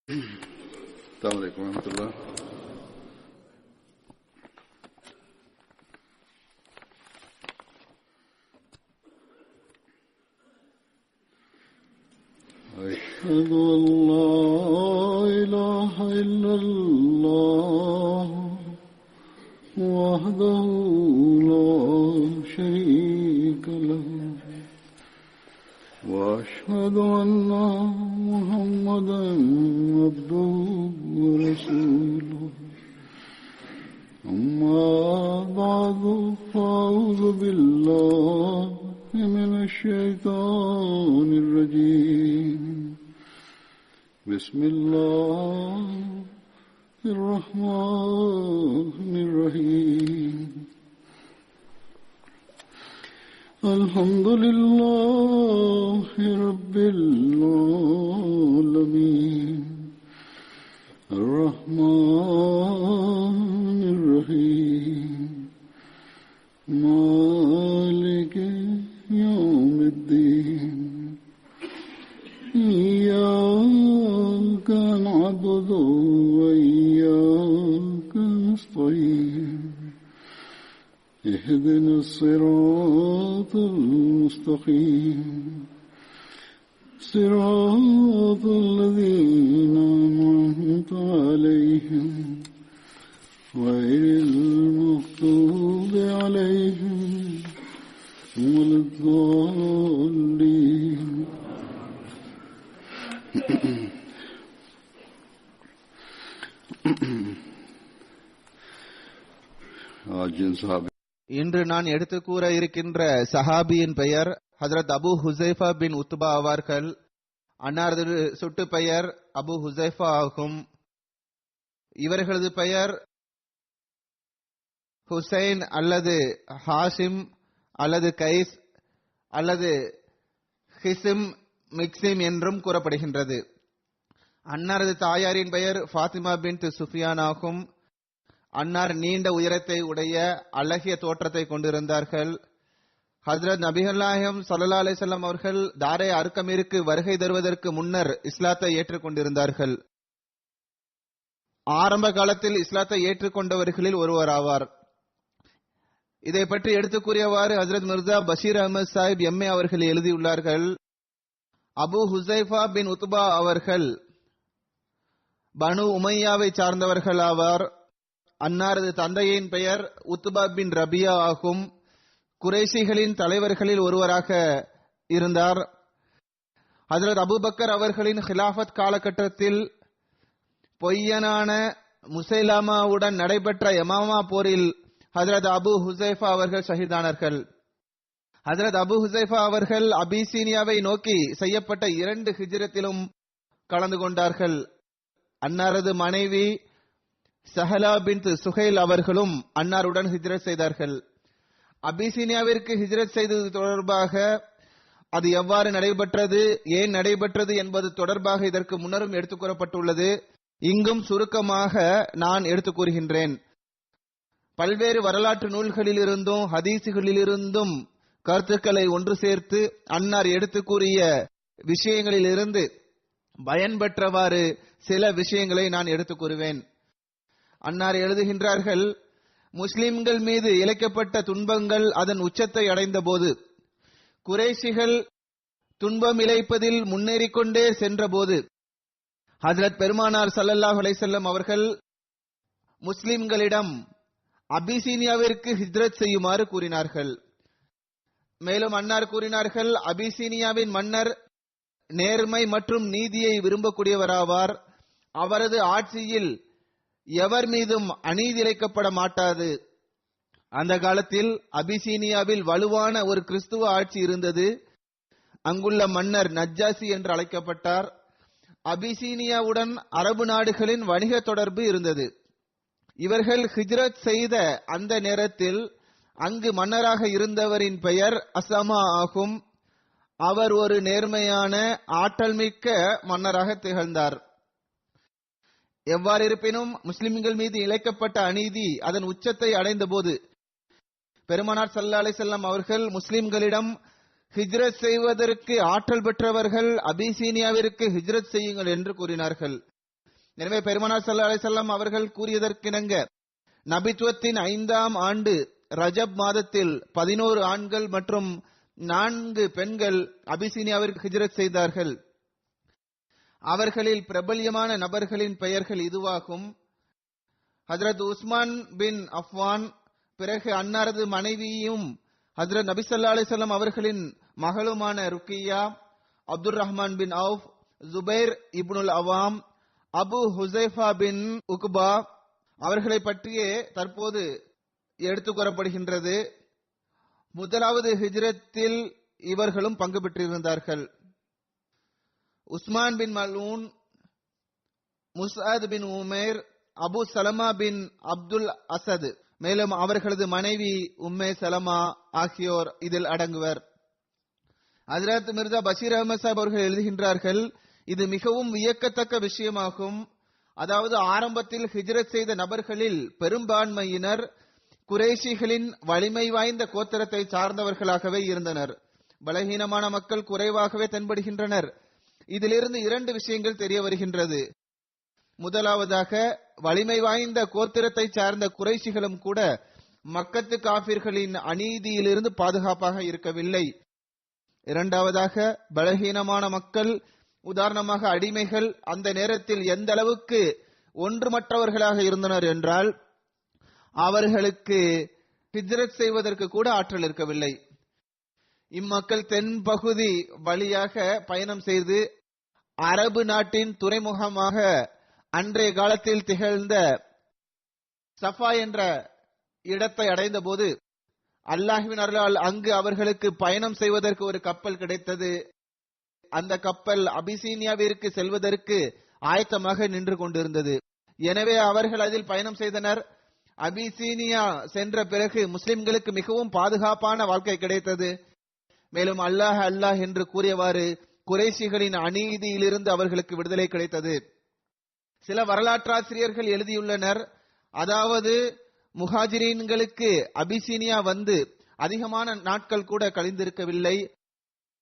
السلام عليكم ورحمة الله. أشهد أن لا إله إلا الله وحده لا شريك له وأشهد أن محمدا عبده ورسوله. أما بعد فأعوذ بالله من الشيطان الرجيم. بسم الله الرحمن الرحيم. الحمد لله رب العالمين الرحمن الرحيم مالك يوم الدين. إياك نعبد وإياك نستعين. اهدنا الصراط المستقيم صراط الذين أنعمت عليهم غير المغضوب عليهم ولا الضالين. இன்று நான் எடுத்து கூற இருக்கின்ற சஹாபியின் பெயர் ஹஜ்ரத் அபு ஹுசைஃபா பின் உத்பா அவர்கள். அன்னாரது சுட்டு பெயர் அபு ஹுசைஃபா ஆகும். இவர்களது பெயர் ஹுசைன் அல்லது ஹாஷிம் அல்லது கைஸ் அல்லது ஹிசிம் மிக்சிம் என்றும் கூறப்படுகின்றது. அன்னாரது தாயாரின் பெயர் ஃபாத்திமா பின் சுஃபியான் ஆகும். அன்னார் நீண்ட உயரத்தை உடைய அழகிய தோற்றத்தை கொண்டிருந்தார்கள். ஹஜ்ரத் நபிகள் நாயகம் ஸல்லல்லாஹு அலைஹி வஸல்லம் அவர்கள் தாரே அர்கமிற்கு வருகை தருவதற்கு முன்னர் இஸ்லாத்தை ஏற்றுக்கொண்டிருந்தார்கள். ஆரம்ப காலத்தில் இஸ்லாத்தை ஏற்றுக்கொண்டவர்களில் ஒருவராவார். இதை பற்றி எடுத்துக் கூறியவாறு ஹஜ்ரத் மிர்சா பஷீர் அஹமது சாஹிப் எம்ஏ அவர்கள் எழுதியுள்ளார்கள். அபு ஹுசைஃபா பின் உத்பா அவர்கள் பனு உமையாவை சார்ந்தவர்கள் ஆவார். அன்னாரது தந்தையின் பெயர் உத்பா பின் ரபியா ஆகும். குறைஷிகளின் தலைவர்களில் ஒருவராக இருந்தார். ஹஜ்ரத் அபூபக்கர் அவர்களின் ஹிலாஃபத் காலகட்டத்தில் பொய்யனான முசைலாமாவுடன் நடைபெற்ற யமாமா போரில் ஹஜ்ரத் அபு ஹுசைஃபா அவர்கள் ஷஹீதானார்கள். ஹஜ்ரத் அபு ஹுசைஃபா அவர்கள் அபிசீனியாவை நோக்கி செய்யப்பட்ட 2 ஹிஜ்ரத்திலும் கலந்து கொண்டார்கள். அன்னாரது மனைவி சஹலா பின்த் சுஹைல் அவர்களும் அன்னாருடன் ஹிஜ்ரத் செய்தார்கள். அபிசீனியாவிற்கு ஹிஜ்ரத் செய்தது தொடர்பாக, அது எவ்வாறு நடைபெற்றது, ஏன் நடைபெற்றது என்பது தொடர்பாக இதற்கு முன்னரும் எடுத்துக் கூறப்பட்டுள்ளது. இங்கும் சுருக்கமாக நான் எடுத்துக் கூறுகின்றேன். பல்வேறு வரலாற்று நூல்களிலிருந்தும் ஹதீசுகளிலிருந்தும் கருத்துக்களை ஒன்று சேர்த்து அன்னார் எடுத்து கூறிய விஷயங்களிலிருந்து பயன்பெற்றவாறு சில விஷயங்களை நான் எடுத்துக் கூறுவேன். அன்னார் எழுதுகின்றார்கள், முஸ்லிம்கள் மீது இழைக்கப்பட்ட துன்பங்கள் அதன் உச்சத்தை அடைந்த போது, குறைஷிகள் துன்பம் இழைப்பதில் முன்னேறிக்கொண்டே சென்ற போது, ஹஜ்ரத் பெருமானார் ஸல்லல்லாஹு அலைஹி வஸல்லம் அவர்கள் முஸ்லிம்களிடம் அபிசீனியாவிற்கு ஹிஜ்ரத் செய்யுமாறு கூறினார்கள். மேலும் அன்னார் கூறினார்கள், அபிசீனியாவின் மன்னர் நேர்மை மற்றும் நீதியை விரும்பக்கூடியவராவார். அவரது ஆட்சியில் எவர் மீதும் அநீதி இழைக்கப்பட மாட்டாது. அந்த காலத்தில் அபிசீனியாவில் வலுவான ஒரு கிறிஸ்துவ ஆட்சி இருந்தது. அங்குள்ள மன்னர் நஜ்ஜாசி என்று அழைக்கப்பட்டார். அபிசீனியாவுடன் அரபு நாடுகளின் வணிக தொடர்பு இருந்தது. இவர்கள் ஹிஜ்ரத் செய்த அந்த நேரத்தில் அங்கு மன்னராக இருந்தவரின் பெயர் அசமா ஆகும். அவர் ஒரு நேர்மையான ஆற்றல் மிக்க மன்னராக திகழ்ந்தார். எவ்வாறு இருப்பினும் முஸ்லிம்கள் மீது இழைக்கப்பட்ட அநீதி அதன் உச்சத்தை அடைந்த போது பெருமானார் ஸல்லல்லாஹு அலைஹி வஸல்லம் அவர்கள் முஸ்லிம்களிடம் ஹிஜ்ரத் செய்வதற்கு ஆற்றல் பெற்றவர்கள் அபிசீனியாவிற்கு ஹிஜ்ரத் செய்யுங்கள் என்று கூறினார்கள். எனவே பெருமானார் ஸல்லல்லாஹு அலைஹி வஸல்லம் அவர்கள் கூறியதற்கிணங்க நபித்துவத்தின் 5ஆம் ஆண்டு ரஜப் மாதத்தில் 11 ஆண்கள் மற்றும் 4 பெண்கள் அபிசீனியாவிற்கு ஹிஜ்ரத் செய்தார்கள். அவர்களில் பிரபல்யமான நபர்களின் பெயர்கள் இதுவாகும்: ஹஜ்ரத் உஸ்மான் பின் அஃப்வான், பிறகு அன்னாரது மனைவியும் ஹஜ்ரத் நபி ஸல்லல்லாஹு அலைஹி வஸல்லம் அவர்களின் மகளுமான ருக்கியா, அப்துர் ரஹ்மான் பின் அவுஃப், ஜுபைர் இப்னுல் அவாம், அபு ஹுசைஃபா பின் உக்பா அவர்களை பற்றியே தற்போது எடுத்துக் கூறப்படுகின்றது. முதலாவது ஹிஜ்ரத்தில் இவர்களும் பங்கு பெற்றிருந்தார்கள். உஸ்மான் பின் மலூன், முஸ்அத் பின் உமைர், அபு சலமா பின் அப்துல் அசத், மேலும் அவர்களது மனைவி உம்மே சலமா ஆகியோர் இதில் அடங்குவர். ஹஜ்ரத் மிர்சா பஷீர் அஹ்மத் சாஹிப் அவர்கள் எழுதுகின்றார்கள், இது மிகவும் வியக்கத்தக்க விஷயமாகும். அதாவது ஆரம்பத்தில் ஹிஜ்ரத் செய்த நபர்களில் பெரும்பான்மையினர் குறைஷிகளின் வலிமை வாய்ந்த கோத்திரத்தை சார்ந்தவர்களாகவே இருந்தனர். பலகீனமான மக்கள் குறைவாகவே தென்படுகின்றனர். இதிலிருந்து 2 விஷயங்கள் தெரிய வருகின்றது. முதலாவதாக, வலிமை வாய்ந்த கோத்திரத்தை சார்ந்த குறைஷிகளும் கூட மக்கத்து காபிர்களின் அநீதியிலிருந்து பாதுகாப்பாக இருக்கவில்லை. இரண்டாவதாக, பலகீனமான மக்கள், உதாரணமாக அடிமைகள், அந்த நேரத்தில் எந்த அளவுக்கு ஒன்றுமற்றவர்களாக இருந்தனர் என்றால் அவர்களுக்கு ஹிஜ்ரத் செய்வதற்கு கூட ஆற்றல் இருக்கவில்லை. இம்மக்கள் தென்பகுதி வழியாக பயணம் செய்து அரபு நாட்டின் துறைமுகமாக அன்றைய காலத்தில் திகழ்ந்த சஃபா என்ற இடத்தை அடைந்த போது அல்லாஹ்வின் அருளால் அங்கு அவர்களுக்கு பயணம் செய்வதற்கு ஒரு கப்பல் கிடைத்தது. அந்த கப்பல் அபிசீனியாவிற்கு செல்வதற்கு ஆயத்தமாக நின்று கொண்டிருந்தது. எனவே அவர்கள் அதில் பயணம் செய்தனர். அபிசீனியா சென்ற பிறகு முஸ்லிம்களுக்கு மிகவும் பாதுகாப்பான வாழ்க்கை கிடைத்தது. மேலும் அல்லாஹ் அல்லாஹ் என்று கூறியவாறு குறைஷிகளின் அநீதியிலிருந்து அவர்களுக்கு விடுதலை கிடைத்தது. சில வரலாற்றாசிரியர்கள் எழுதியுள்ளனர், அதாவது முஹாஜிரீன்களுக்கு அபிசீனியா வந்து அதிகமான நாட்கள் கூட கழிந்திருக்கவில்லை.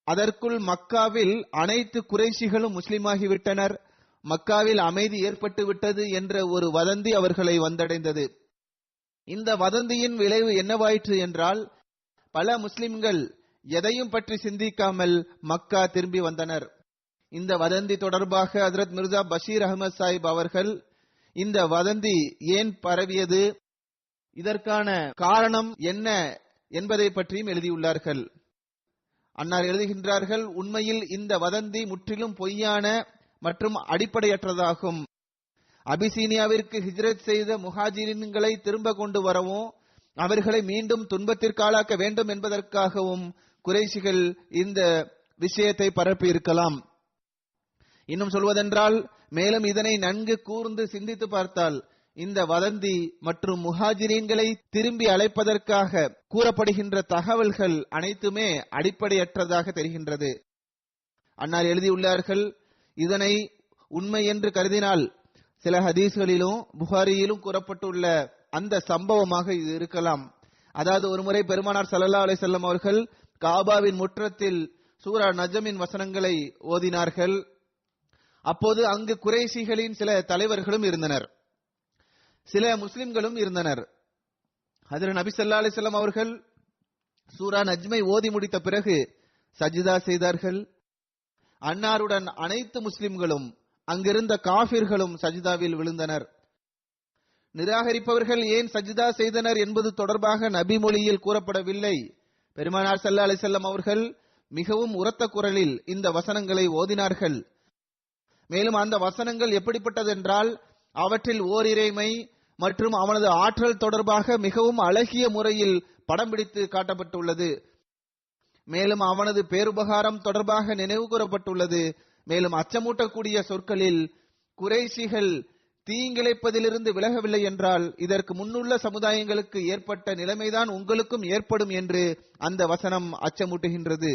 அதற்குள் மக்காவில் அனைத்து குறைஷிகளும் முஸ்லிமாகிவிட்டனர், மக்காவில் அமைதி ஏற்பட்டு விட்டது என்ற ஒரு வதந்தி அவர்களை வந்தடைந்தது. இந்த வதந்தியின் விளைவு என்னவாயிற்று என்றால், பல முஸ்லிம்கள் எதையும் பற்றி சிந்திக்காமல் மக்கா திரும்பி வந்தனர். இந்த வதந்தி தொடர்பாக ஹஜ்ரத் மிர்சா பஷீர் அஹ்மத் சாஹிப் அவர்கள் இந்த வதந்தி ஏன் பரவியது, இதற்கான காரணம் என்ன என்பதை பற்றியும் எழுதியுள்ளார்கள். அன்னார் எழுதுகின்றார்கள், உண்மையில் இந்த வதந்தி முற்றிலும் பொய்யான மற்றும் அடிப்படையற்றதாகும். அபிசீனியாவிற்கு ஹிஜ்ரத் செய்த முஹாஜிரின்களை திரும்ப கொண்டு வரவும் அவர்களை மீண்டும் துன்பத்திற்கு ஆளாக்க வேண்டும் என்பதற்காகவும் குறைஷிகள் இந்த விஷயத்தை பரப்பி இருக்கலாம். இன்னும் சொல்வதென்றால், மேலும் இதனை நன்கு கூர்ந்து சிந்தித்து பார்த்தால் இந்த வதந்தி மற்றும் முஹாஜிரீன்களை திரும்பி அழைப்பதற்காக கூறப்படுகின்ற தகவல்கள் அனைத்துமே அடிப்படையற்றதாக தெரிகின்றது. அன்னார் எழுதியுள்ளார்கள், இதனை உண்மை என்று கருதினால் சில ஹதீஸ்களிலும் புகாரியிலும் கூறப்பட்டுள்ள அந்த சம்பவமாக இது இருக்கலாம். அதாவது, ஒருமுறை பெருமானார் ஸல்லல்லாஹு அலைஹி வஸல்லம் அவர்கள் காபாவின் முற்றத்தில் சூரா நஜமின் வசனங்களை ஓதினார்கள். அப்போது அங்கு குறைஷிகளின் சில தலைவர்களும் இருந்தனர், சில முஸ்லிம்களும் இருந்தனர். ஹஜ்ரத் நபி ஸல்லல்லாஹு அலைஹி வஸல்லம் அவர்கள் சூரா நஜ்மை ஓதி முடித்த பிறகு சஜ்தா செய்தார்கள். அன்னாருடன் அனைத்து முஸ்லிம்களும் அங்கிருந்த காஃபிர்களும் சஜ்தாவில் விழுந்தனர். நிராகரிப்பவர்கள் ஏன் சஜ்தா செய்தனர் என்பது தொடர்பாக நபி மொழியில் கூறப்படவில்லை. பெருமானார் ஸல்லல்லாஹு அலைஹி வஸல்லம் அவர்கள் மிகவும் உரத்த குரலில் இந்த வசனங்களை ஓதினார்கள். மேலும் அந்த வசனங்கள் எப்படிப்பட்டதென்றால், அவற்றில் ஓரிறைமை மற்றும் அவனது ஆற்றல் தொடர்பாக மிகவும் அழகிய முறையில் படம் பிடித்து காட்டப்பட்டுள்ளது. மேலும் அவனது பேருபகாரம் தொடர்பாக நினைவு கூறப்பட்டுள்ளது. மேலும் அச்சமூட்டக்கூடிய சொற்களில், குறைஷிகள் தீங்கிழைப்பதிலிருந்து விலகவில்லை என்றால் இதற்கு முன்னுள்ள சமுதாயங்களுக்கு ஏற்பட்ட நிலைமைதான் உங்களுக்கும் ஏற்படும் என்று அந்த வசனம் அச்சமூட்டுகின்றது.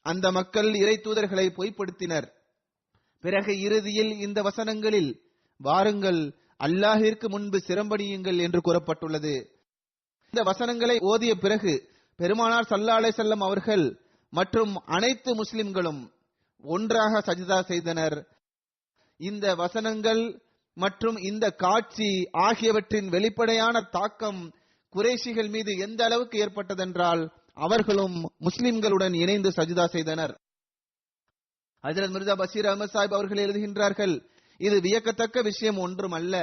அந்த மக்கள் இறை தூதர்களை பொய்ப்படுத்தினர். பிறகு இறுதியில் இந்த வசனங்களில், வாருங்கள் அல்லாஹிற்கு முன்பு சிரம்பணியுங்கள் என்று கூறப்பட்டுள்ளது. இந்த வசனங்களை ஓதிய பிறகு பெருமானார் ஸல்லல்லாஹு அலைஹி வஸல்லம் அவர்கள் மற்றும் அனைத்து முஸ்லிம்களும் ஒன்றாக சஜ்தா செய்தனர். இந்த வசனங்கள் மற்றும் இந்த காட்சி ஆகியவற்றின் வெளிப்படையான தாக்கம் குறைஷிகள் மீது எந்த அளவுக்கு ஏற்பட்டதென்றால் அவர்களும் முஸ்லிம்களுடன் இணைந்து சஜிதா செய்தனர். ஹஜ்ரத் மிர்சா பஷீர் அஹமத் சாஹிப் அவர்கள் எழுதுகின்றார்கள், இது வியக்கத்தக்க விஷயம் ஒன்றுமல்ல.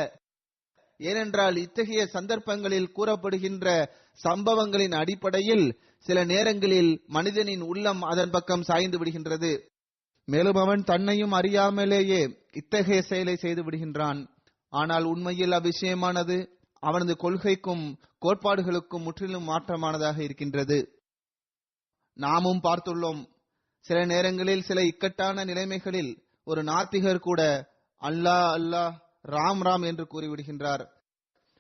ஏனென்றால் இத்தகைய சந்தர்ப்பங்களில் கூறப்படுகின்ற சம்பவங்களின் அடிப்படையில் சில நேரங்களில் மனிதனின் உள்ளம் அதன் பக்கம் சாய்ந்து விடுகின்றது. மேலும் அவன் தன்னையும் அறியாமலேயே இத்தகைய செயலை செய்து விடுகின்றான். ஆனால் உண்மையில் அவ்விஷயமானது அவனது கொள்கைக்கும் கோட்பாடுகளுக்கும் முற்றிலும் மாற்றமானதாக இருக்கின்றது. நாமும் பார்த்துள்ளோம், சில நேரங்களில் சில இக்கட்டான நிலைமைகளில் ஒரு நாத்திகர் கூட அல்லாஹ் அல்லாஹ் ராம் ராம் என்று கூறிவிடுகின்றார்.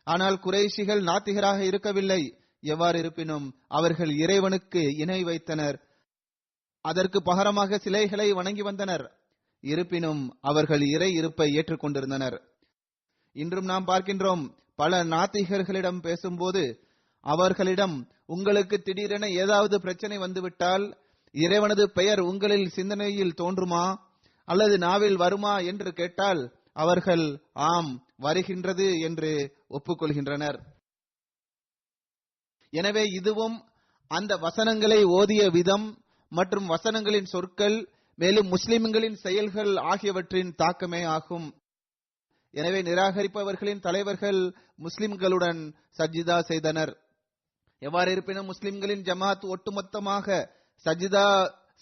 ஆனால் குறைஷிகள் நாத்திகராக இருக்கவில்லை. எவ்வாறு இருப்பினும் அவர்கள் இறைவனுக்கு இணை வைத்தனர், அதற்கு பகரமாக சிலைகளை வணங்கி வந்தனர். இருப்பினும் அவர்கள் இறை இருப்பை ஏற்றுக்கொண்டிருந்தனர். இன்றும் நாம் பார்க்கின்றோம், பல நாத்திகர்களிடம் பேசும்போது அவர்களிடம் உங்களுக்கு திடீரென ஏதாவது பிரச்சனை வந்துவிட்டால் இறைவனது பெயர் உங்களில் சிந்தனையில் தோன்றுமா அல்லது நாவில் வருமா என்று கேட்டால் அவர்கள் ஆம் வருகின்றது என்று ஒப்புக்கொள்கின்றனர். எனவே இதுவும் அந்த வசனங்களை ஓதிய விதம் மற்றும் வசனங்களின் சொற்கள் மேலும் முஸ்லிம்களின் செயல்கள் ஆகியவற்றின் தாக்கமே ஆகும். எனவே நிராகரிப்பவர்களின் தலைவர்கள் முஸ்லிம்களுடன் சஜிதா செய்தனர். எவ்வாறு இருப்பினும் முஸ்லிம்களின் ஜமாத் ஒட்டுமொத்தமாக சஜிதா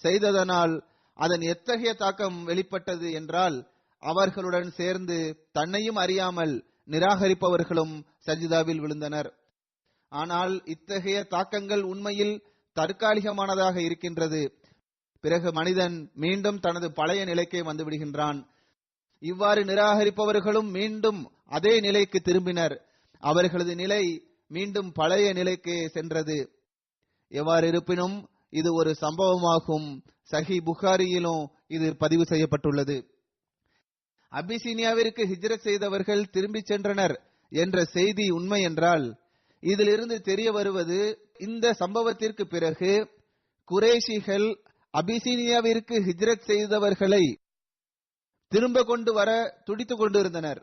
செய்ததனால் அதன் எத்தகைய தாக்கம் வெளிப்பட்டது என்றால் அவர்களுடன் சேர்ந்து தன்னையும் அறியாமல் நிராகரிப்பவர்களும் சஜிதாவில் விழுந்தனர். ஆனால் இத்தகைய தாக்கங்கள் உண்மையில் தற்காலிகமானதாக இருக்கின்றது. பிறகு மனிதன் மீண்டும் தனது பழைய நிலைக்கே வந்துவிடுகின்றான். இவ்வாறு நிராகரிப்பவர்களும் மீண்டும் அதே நிலைக்கு திரும்பினர். அவர்களது நிலை மீண்டும் பழைய நிலைக்கே சென்றது. எவ்வாறு இருப்பினும் இது ஒரு சம்பவமாகும். சஹி புகாரியிலும் இது பதிவு செய்யப்பட்டுள்ளது. அபிசீனியாவிற்கு ஹிஜ்ரத் செய்தவர்கள் திரும்பி சென்றனர் என்ற செய்தி உண்மை என்றால் இதிலிருந்து தெரிய வருவது, இந்த சம்பவத்திற்கு பிறகு குறைஷிகள் அபிசீனியாவிற்கு ஹிஜ்ரத் செய்தவர்களை திரும்ப கொண்டு வர துடித்துக் கொண்டிருந்தனர்.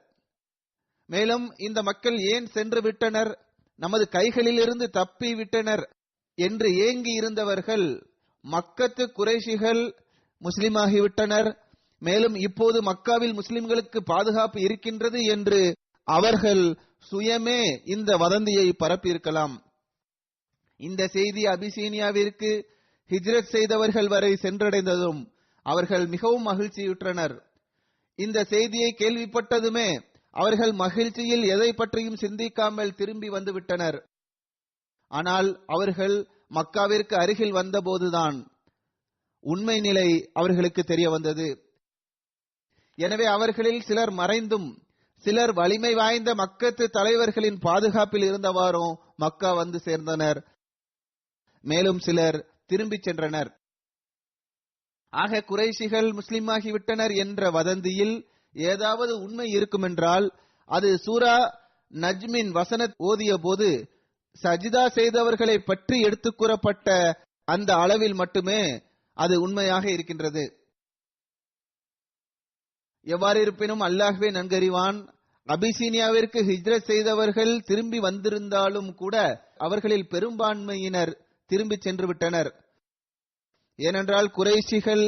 மேலும் இந்த மக்கள் ஏன் சென்று விட்டனர், நமது கைகளில் இருந்து தப்பி விட்டனர் என்று ஏங்கி இருந்தவர்கள் மக்கத்து குறைஷிகள் முஸ்லிமாகிவிட்டனர், மேலும் இப்போது மக்காவில் முஸ்லிம்களுக்கு பாதுகாப்பு இருக்கின்றது என்று அவர்கள் சுயமே இந்த வதந்தியை பரப்பியிருக்கலாம். இந்த செய்தி அபிசீனியாவிற்கு ஹிஜ்ரத் செய்தவர்கள் வரை சென்றடைந்ததும் அவர்கள் மிகவும் மகிழ்ச்சியுற்றனர். இந்த செய்தியை கேள்விப்பட்டதுமே அவர்கள் மகிழ்ச்சியில் எதை பற்றியும் சிந்திக்காமல் திரும்பி வந்து விட்டனர். ஆனால் அவர்கள் மக்காவிற்கு அருகில் வந்தபோதுதான் உண்மை நிலை அவர்களுக்கு தெரிய வந்தது. எனவே அவர்களில் சிலர் மறைந்தும் சிலர் வலிமை வாய்ந்த மக்கத்து தலைவர்களின் பாதுகாப்பில் இருந்தவாறும் மக்கா வந்து சேர்ந்தனர். மேலும் சிலர் திரும்பி சென்றனர். ஆக குறைஷிகள் முஸ்லிமாகிவிட்டனர் என்ற வதந்தியில் ஏதாவது உண்மை இருக்குமென்றால் அது சூரா நஜ்மின் வசனத் ஓதிய போது சஜிதா செய்தவர்களை பற்றி எடுத்துக் கூறப்பட்ட அந்த அளவில் மட்டுமே அது உண்மையாக இருக்கின்றது. எவ்வாறு இருப்பினும் அல்லாஹ்வே நன்கறிவான். அபிசீனியாவிற்கு ஹிஜ்ரத் செய்தவர்கள் திரும்பி வந்திருந்தாலும் கூட அவர்களில் பெரும்பான்மையினர் திரும்பி சென்று விட்டனர். ஏனென்றால் குறைஷிகள்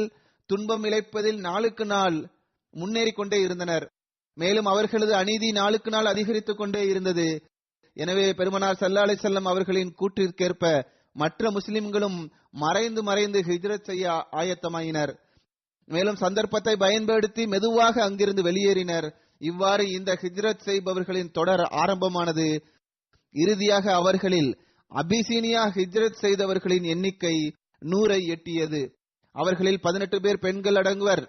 துன்பம் இழைப்பதில் நாளுக்கு நாள் முன்னேறிக் கொண்டே இருந்தனர். மேலும் அவர்களது அநீதி நாளுக்கு நாள் அதிகரித்துக் கொண்டே இருந்தது. எனவே பெருமானார் ஸல்லல்லாஹு அலைஹி வஸல்லம் அவர்களின் கூற்றிற்கேற்ப மற்ற முஸ்லிம்களும் மறைந்து மறைந்து ஹிஜ்ரத் செய்ய ஆயத்தமாயினர். மேலும் சந்தர்ப்பத்தை பயன்படுத்தி மெதுவாக அங்கிருந்து வெளியேறினர். இவ்வாறு இந்த ஹிஜ்ரத் செய்பவர்களின் தொடர் ஆரம்பமானது. இறுதியாக அவர்களில் அபிசீனியா ஹிஜ்ரத் செய்தவர்களின் எண்ணிக்கை 100 எட்டியது. அவர்களில் 18 பேர் பெண்கள் அடங்குவர்.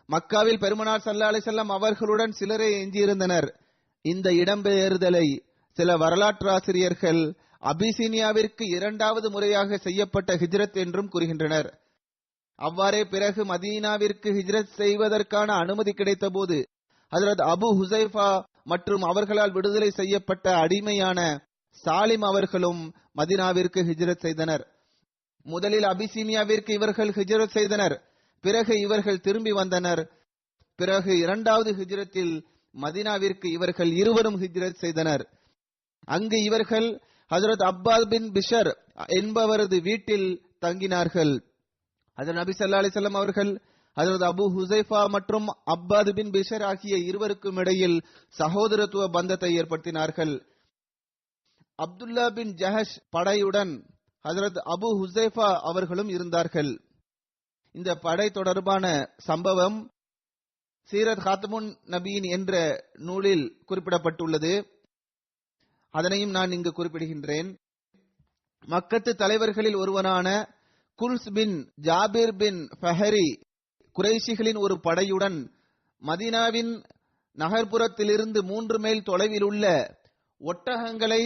மக்காவில் பெருமானார் ஸல்லல்லாஹு அலைஹி வஸல்லம் அவர்களுடன் சிலரே எஞ்சியிருந்தனர். இந்த இடம்பெயர்தலை சில வரலாற்றாசிரியர்கள் அபிசீனியாவிற்கு 2வது முறையாக செய்யப்பட்ட ஹிஜ்ரத் என்றும் கூறுகின்றனர். அவ்வாறே பிறகு மதீனாவிற்கு ஹிஜ்ரத் செய்வதற்கான அனுமதி கிடைத்த போது ஹஜ்ரத் அபு ஹுசைஃபா மற்றும் அவர்களால் விடுதலை செய்யப்பட்ட அடிமையான சாலிம் அவர்களும் மதீனாவிற்கு ஹிஜ்ரத் செய்தனர். முதலில் அபிசீனியாவிற்கு இவர்கள் ஹிஜ்ரத் செய்தனர். பிறகு இவர்கள் திரும்பி வந்தனர். பிறகு 2வது ஹிஜ்ரத்தில் மதீனாவிற்கு இவர்கள் இருவரும் ஹிஜ்ரத் செய்தனர். அங்கு இவர்கள் ஹஜ்ரத் அப்பாஸ் பின் பிஷர் என்பவரது வீட்டில் தங்கினார்கள். ஹஜ்ரத் நபி ஸல்லல்லாஹு அலைஹி வஸல்லம் அவர்கள் ஹஜ்ரத் அபூ ஹுஸைஃபா மற்றும் அப்பாஸ் பின் பிஷர் ஆகிய இருவருக்கும் இடையில் சகோதரத்துவ பந்தத்தை ஏற்படுத்தினார்கள். அப்துல்லா பின் ஜஹஷ் படையுடன் ஹஜ்ரத் அபூ ஹுஸைஃபா அவர்களும் இருந்தார்கள். இந்த படை தொடர்பான சம்பவம் சீரத் காத்தமுன் நபியின் என்ற நூலில் குறிப்பிடப்பட்டுள்ளது. அதனையும் நான் இங்கு குறிப்பிடுகின்றேன். மக்கத்து தலைவர்களில் ஒருவனான குல்ஸ் பின் ஜாபிர் பின் ஃபஹரி குறைஷிகளின் ஒரு படையுடன் மதீனாவின் நகர்ப்புறத்திலிருந்து 3 மைல் தொலைவில் உள்ள ஒட்டகங்களை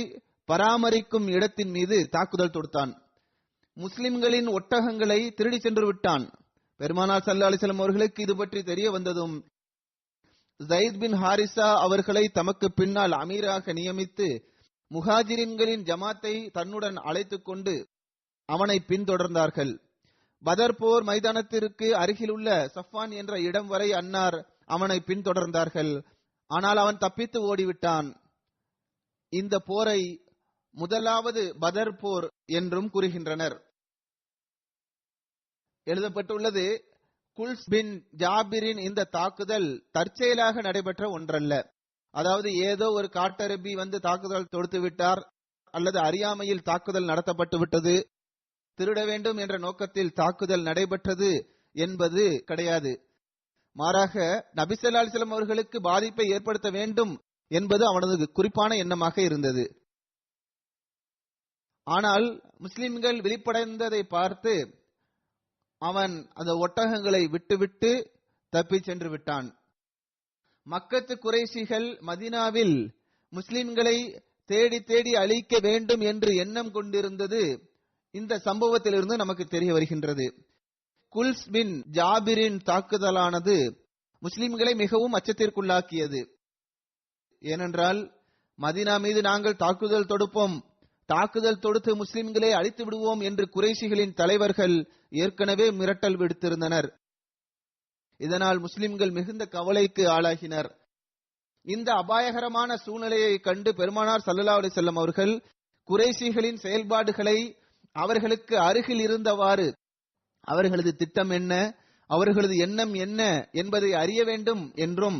பராமரிக்கும் இடத்தின் மீது தாக்குதல் தொடுத்தான். முஸ்லிம்களின் ஒட்டகங்களை திருடி சென்று விட்டான். பெருமானார் ஸல்லல்லாஹு அலைஹி வஸல்லம் அவர்களுக்கு இது பற்றி தெரிய வந்ததும் ஸைத் பின் ஹாரிசா அவர்களை தமக்கு பின்னால் அமீராக நியமித்து முஹாஜிரின்களின் ஜமாத்தை தன்னுடன் அழைத்துக் கொண்டு அவனை பின்தொடர்ந்தார்கள். பதர் போர் மைதானத்திற்கு அருகிலுள்ள சஃபான் என்ற இடம் வரை அன்னார் அவனை பின்தொடர்ந்தார்கள். ஆனால் அவன் தப்பித்து ஓடிவிட்டான். இந்த போரை முதலாவது பதர் போர் என்றும் கூறுகின்றனர். எழுதப்பட்டுள்ளது, குல்ஸ் பின் ஜாபிரின் இந்த தாக்குதல் தற்செயலாக நடைபெற்ற ஒன்றல்ல. அதாவது ஏதோ ஒரு காட்டரபி வந்து தாக்குதல் தொடுத்து விட்டார் அல்லது அறியாமையில் தாக்குதல் நடத்தப்பட்டு விட்டது, திருட வேண்டும் என்ற நோக்கத்தில் தாக்குதல் நடைபெற்றது என்பது கிடையாது. மாறாக நபி ஸல்லல்லாஹு அலைஹி வஸல்லம் அவர்களுக்கு பாதிப்பை ஏற்படுத்த வேண்டும் என்பது அவனது குறிப்பான எண்ணமாக இருந்தது. ஆனால் முஸ்லிம்கள் விழிப்படைந்ததை பார்த்து அவன் அந்த ஒட்டகங்களை விட்டுவிட்டு தப்பி சென்று விட்டான். மக்கத்து குறைஷிகள் மதீனாவில் முஸ்லிம்களை தேடி தேடி அழிக்க வேண்டும் என்று எண்ணம் கொண்டிருந்தது இந்த சம்பவத்திலிருந்து நமக்கு தெரிய வருகின்றது. குல்ஸ் பின் ஜாபிரின் தாக்குதலானது முஸ்லிம்களை மிகவும் அச்சத்திற்குள்ளாக்கியது. ஏனென்றால் மதீனா மீது நாங்கள் தாக்குதல் தொடுப்போம், தாக்குதல் தொடுத்து முஸ்லிம்களை அழித்து விடுவோம் என்று குறைஷிகளின் தலைவர்கள் ஏற்கனவே மிரட்டல் விடுத்திருந்தனர். இதனால் முஸ்லிம்கள் மிகுந்த கவலைக்கு ஆளாகினர். இந்த அபாயகரமான சூழ்நிலையை கண்டு பெருமானார் ஸல்லல்லாஹு அலைஹி வஸல்லம் அவர்கள் குறைஷிகளின் செயல்பாடுகளை அவர்களுக்கு அருகில் இருந்தவாறு அவர்களது திட்டம் என்ன, அவர்களது எண்ணம் என்ன என்பதை அறிய வேண்டும் என்றும்,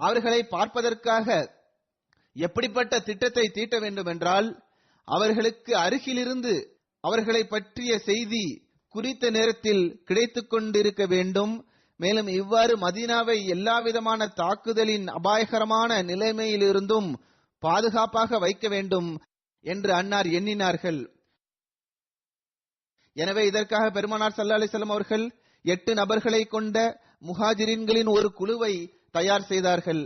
அவர்களை பார்ப்பதற்காக எப்படிப்பட்ட திட்டத்தை தீட்ட வேண்டும் என்றால் அவர்களுக்கு அருகிலிருந்து அவர்களை பற்றிய செய்தி குறித்த நேரத்தில் கிடைத்துக் கொண்டிருக்க வேண்டும். மேலும் இவ்வாறு மதீனாவை எல்லாவிதமான தாக்குதலின் அபாயகரமான நிலைமையிலிருந்தும் பாதுகாப்பாக வைக்க வேண்டும் என்று அன்னார் எண்ணினார்கள். எனவே இதற்காக பெருமானார் ஸல்லல்லாஹு அலைஹி வஸல்லம் அவர்கள் 8 நபர்களை கொண்ட முஹாஜிரின்களின் ஒரு குழுவை தயார் செய்தார்கள்.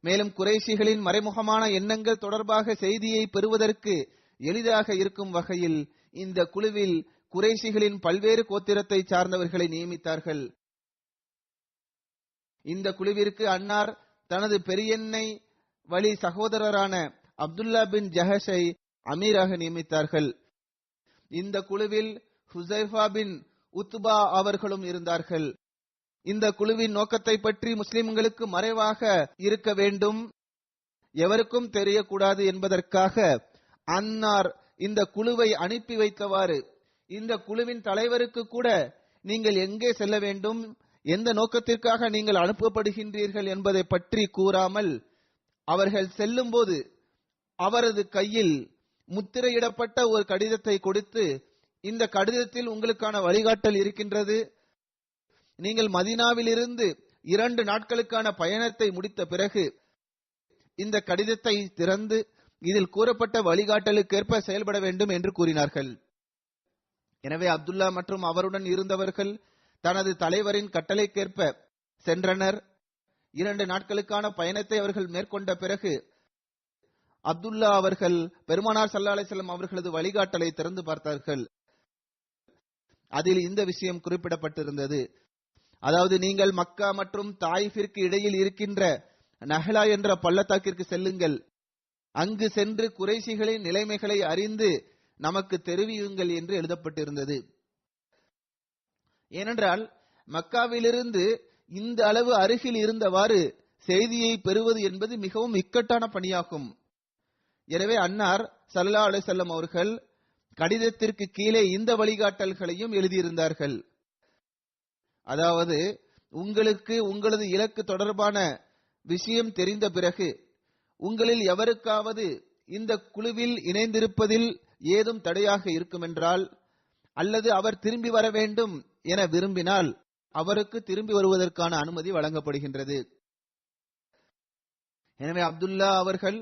மேலும் குறைஷிகளின் மறைமுகமான எண்ணங்கள் தொடர்பாக செய்தியை பெறுவதற்கு எளிதாக இருக்கும் வகையில் இந்த குழுவில் குறைஷிகளின் பல்வேறு கோத்திரத்தை சார்ந்தவர்களை நியமித்தார்கள். இந்த குழுவிற்கு அன்னார் தனது பெரியண்ணை வழி சகோதரரான அப்துல்லா பின் ஜஹஷை அமீராக நியமித்தார்கள். இந்த குழுவில் ஹுஸைஃபா பின் உத்பா அவர்களும் இருந்தார்கள். இந்த குழுவின் நோக்கத்தை பற்றி முஸ்லிம்களுக்கு மறைவாக இருக்க வேண்டும், எவருக்கும் தெரியக்கூடாது என்பதற்காக அன்னார் இந்த குழுவை அனுப்பி வைத்தவாறு இந்த குழுவின் தலைவருக்கு கூட நீங்கள் எங்கே செல்ல வேண்டும், எந்த நோக்கத்திற்காக நீங்கள் அனுப்பப்படுகின்றீர்கள் என்பதை பற்றி கூறாமல் அவர்கள் செல்லும் போது அவரது கையில் முத்திரையிடப்பட்ட ஒரு கடிதத்தை கொடுத்து, இந்த கடிதத்தில் உங்களுக்கான வழிகாட்டல் இருக்கின்றது, நீங்கள் மதீனாவில் இருந்து 2 நாட்களுக்கான பயணத்தை முடித்த பிறகு இந்த கடிதத்தை திறந்து இதில் கூறப்பட்ட வழிகாட்டலுக்கேற்ப செயல்பட வேண்டும் என்று கூறினார்கள். எனவே அப்துல்லா மற்றும் அவருடன் இருந்தவர்கள் தனது தலைவரின் கட்டளைக்கேற்ப சென்றனர். 2 நாட்களுக்கான பயணத்தை அவர்கள் மேற்கொண்ட பிறகு அப்துல்லா அவர்கள் பெருமானார் ஸல்லல்லாஹு அலைஹி வஸல்லம் அவர்களது வழிகாட்டலை திறந்து பார்த்தார்கள். அதில் இந்த விஷயம் குறிப்பிடப்பட்டிருந்தது. அதாவது, நீங்கள் மக்கா மற்றும் தாயிஃபிற்கு இடையில் இருக்கின்ற நஹ்லா என்ற பள்ளத்தாக்கிற்கு செல்லுங்கள், அங்கு சென்று குறைஷிகளின் நிலைமைகளை அறிந்து நமக்கு தெரிவியுங்கள் என்று எழுதப்பட்டிருந்தது. ஏனென்றால் மக்காவிலிருந்து இந்த அளவு அருகில் இருந்தவாறு செய்தியை பெறுவது என்பது மிகவும் இக்கட்டான பணியாகும். எனவே அன்னார் ஸல்லல்லாஹு அலைஹி வஸல்லம் அவர்கள் கடிதத்திற்கு கீழே இந்த வழிகாட்டல்களையும் எழுதியிருந்தார்கள். அதாவது, உங்களுக்கு உங்களது இலக்கு தொடர்பான விஷயம் தெரிந்த பிறகு உங்களில் எவருக்காவது இந்த குழுவில் இணைந்திருப்பதில் ஏதும் தடையாக இருக்குமென்றால், அல்லது அவர் திரும்பி வர வேண்டும் என விரும்பினால் அவருக்கு திரும்பி வருவதற்கான அனுமதி வழங்கப்படுகின்றது. எனவே அப்துல்லா அவர்கள்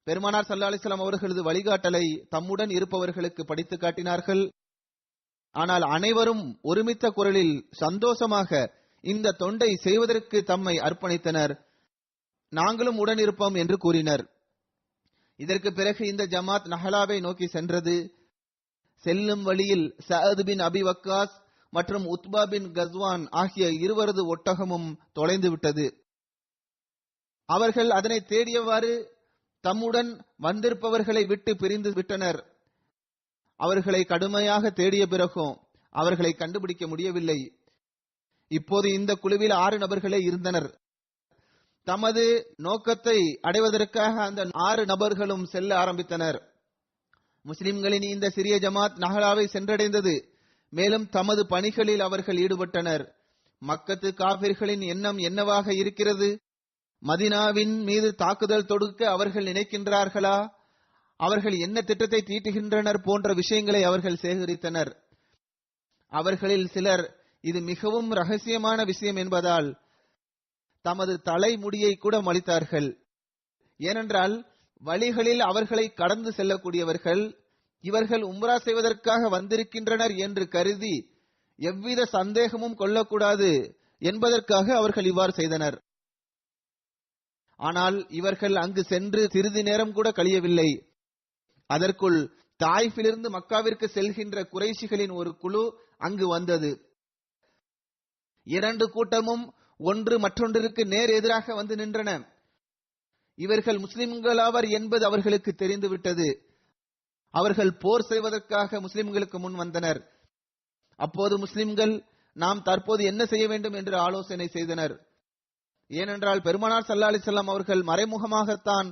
பெருமானார் ஸல்லல்லாஹு அலைஹி வஸல்லம் அவர்களது வழிகாட்டலை தம்முடன் இருப்பவர்களுக்கு படித்து காட்டினார்கள். ஆனால் அனைவரும் ஒருமித்த குரலில் சந்தோஷமாக இந்த தொண்டை செய்வதற்கு தம்மை அர்ப்பணித்தனர். நாங்களும் உடன் இருப்போம் என்று கூறினர். இதற்கு பிறகு இந்த ஜமாத் நஹலாவை நோக்கி சென்றது. செல்லும் வழியில் சஅத் பின் அபி வக்காஸ் மற்றும் உத்பா பின் கஸ்வான் ஆகிய இருவரது ஒட்டகமும் தொலைந்து விட்டது. அவர்கள் அதனை தேடியவாறு தம்முடன் வந்திருப்பவர்களை விட்டு பிரிந்து விட்டனர். அவர்களை கடுமையாக தேடிய பிறகும் அவர்களை கண்டுபிடிக்க முடியவில்லை. இப்போது இந்த குழுவில் 6 நபர்களே இருந்தனர். தமது நோக்கத்தை அடைவதற்காக அந்த 6 நபர்களும் செல்ல ஆரம்பித்தனர். முஸ்லிம்களின் இந்த சிறிய ஜமாத் நஹலாவை சென்றடைந்தது. மேலும் தமது பணிகளில் அவர்கள் ஈடுபட்டனர். மக்கத்து காபிர்களின் எண்ணம் என்னவாக இருக்கிறது? மதீனாவின் மீது தாக்குதல் தொடுக்க அவர்கள் நினைக்கின்றார்களா? அவர்கள் என்ன திட்டத்தை தீட்டுகின்றனர் போன்ற விஷயங்களை அவர்கள் சேகரித்தனர். அவர்களில் சிலர் இது மிகவும் ரகசியமான விஷயம் என்பதால் தமது தலைமுடியை கூட மலித்தார்கள். ஏனென்றால் வழிகளில் அவர்களை கடந்து செல்லக்கூடியவர்கள் இவர்கள் உம்ரா செய்வதற்காக வந்திருக்கின்றனர் என்று கருதி எவ்வித சந்தேகமும் கொள்ளக்கூடாது என்பதற்காக அவர்கள் இவ்வாறு செய்தனர். ஆனால் இவர்கள் அங்கு சென்று சிறிது நேரம் கூட கழியவில்லை. அதற்குள் தாயிஃபிலிருந்து மக்காவிற்கு செல்கின்ற குறைஷிகளின் ஒரு குழு அங்கு வந்தது. 2 கூட்டமும் ஒன்று மற்றொன்றிற்கு நேர் எதிராக வந்து நின்றன. இவர்கள் முஸ்லிம்களாவர் என்பது அவர்களுக்கு தெரிந்துவிட்டது. அவர்கள் போர் செய்வதற்காக முஸ்லிம்களுக்கு முன் வந்தனர். அப்போது முஸ்லிம்கள் நாம் தற்போது என்ன செய்ய வேண்டும் என்று ஆலோசனை செய்தனர். ஏனென்றால் பெருமானார் ஸல்லல்லாஹு அலைஹி வஸல்லம் அவர்கள் மறைமுகமாகத்தான்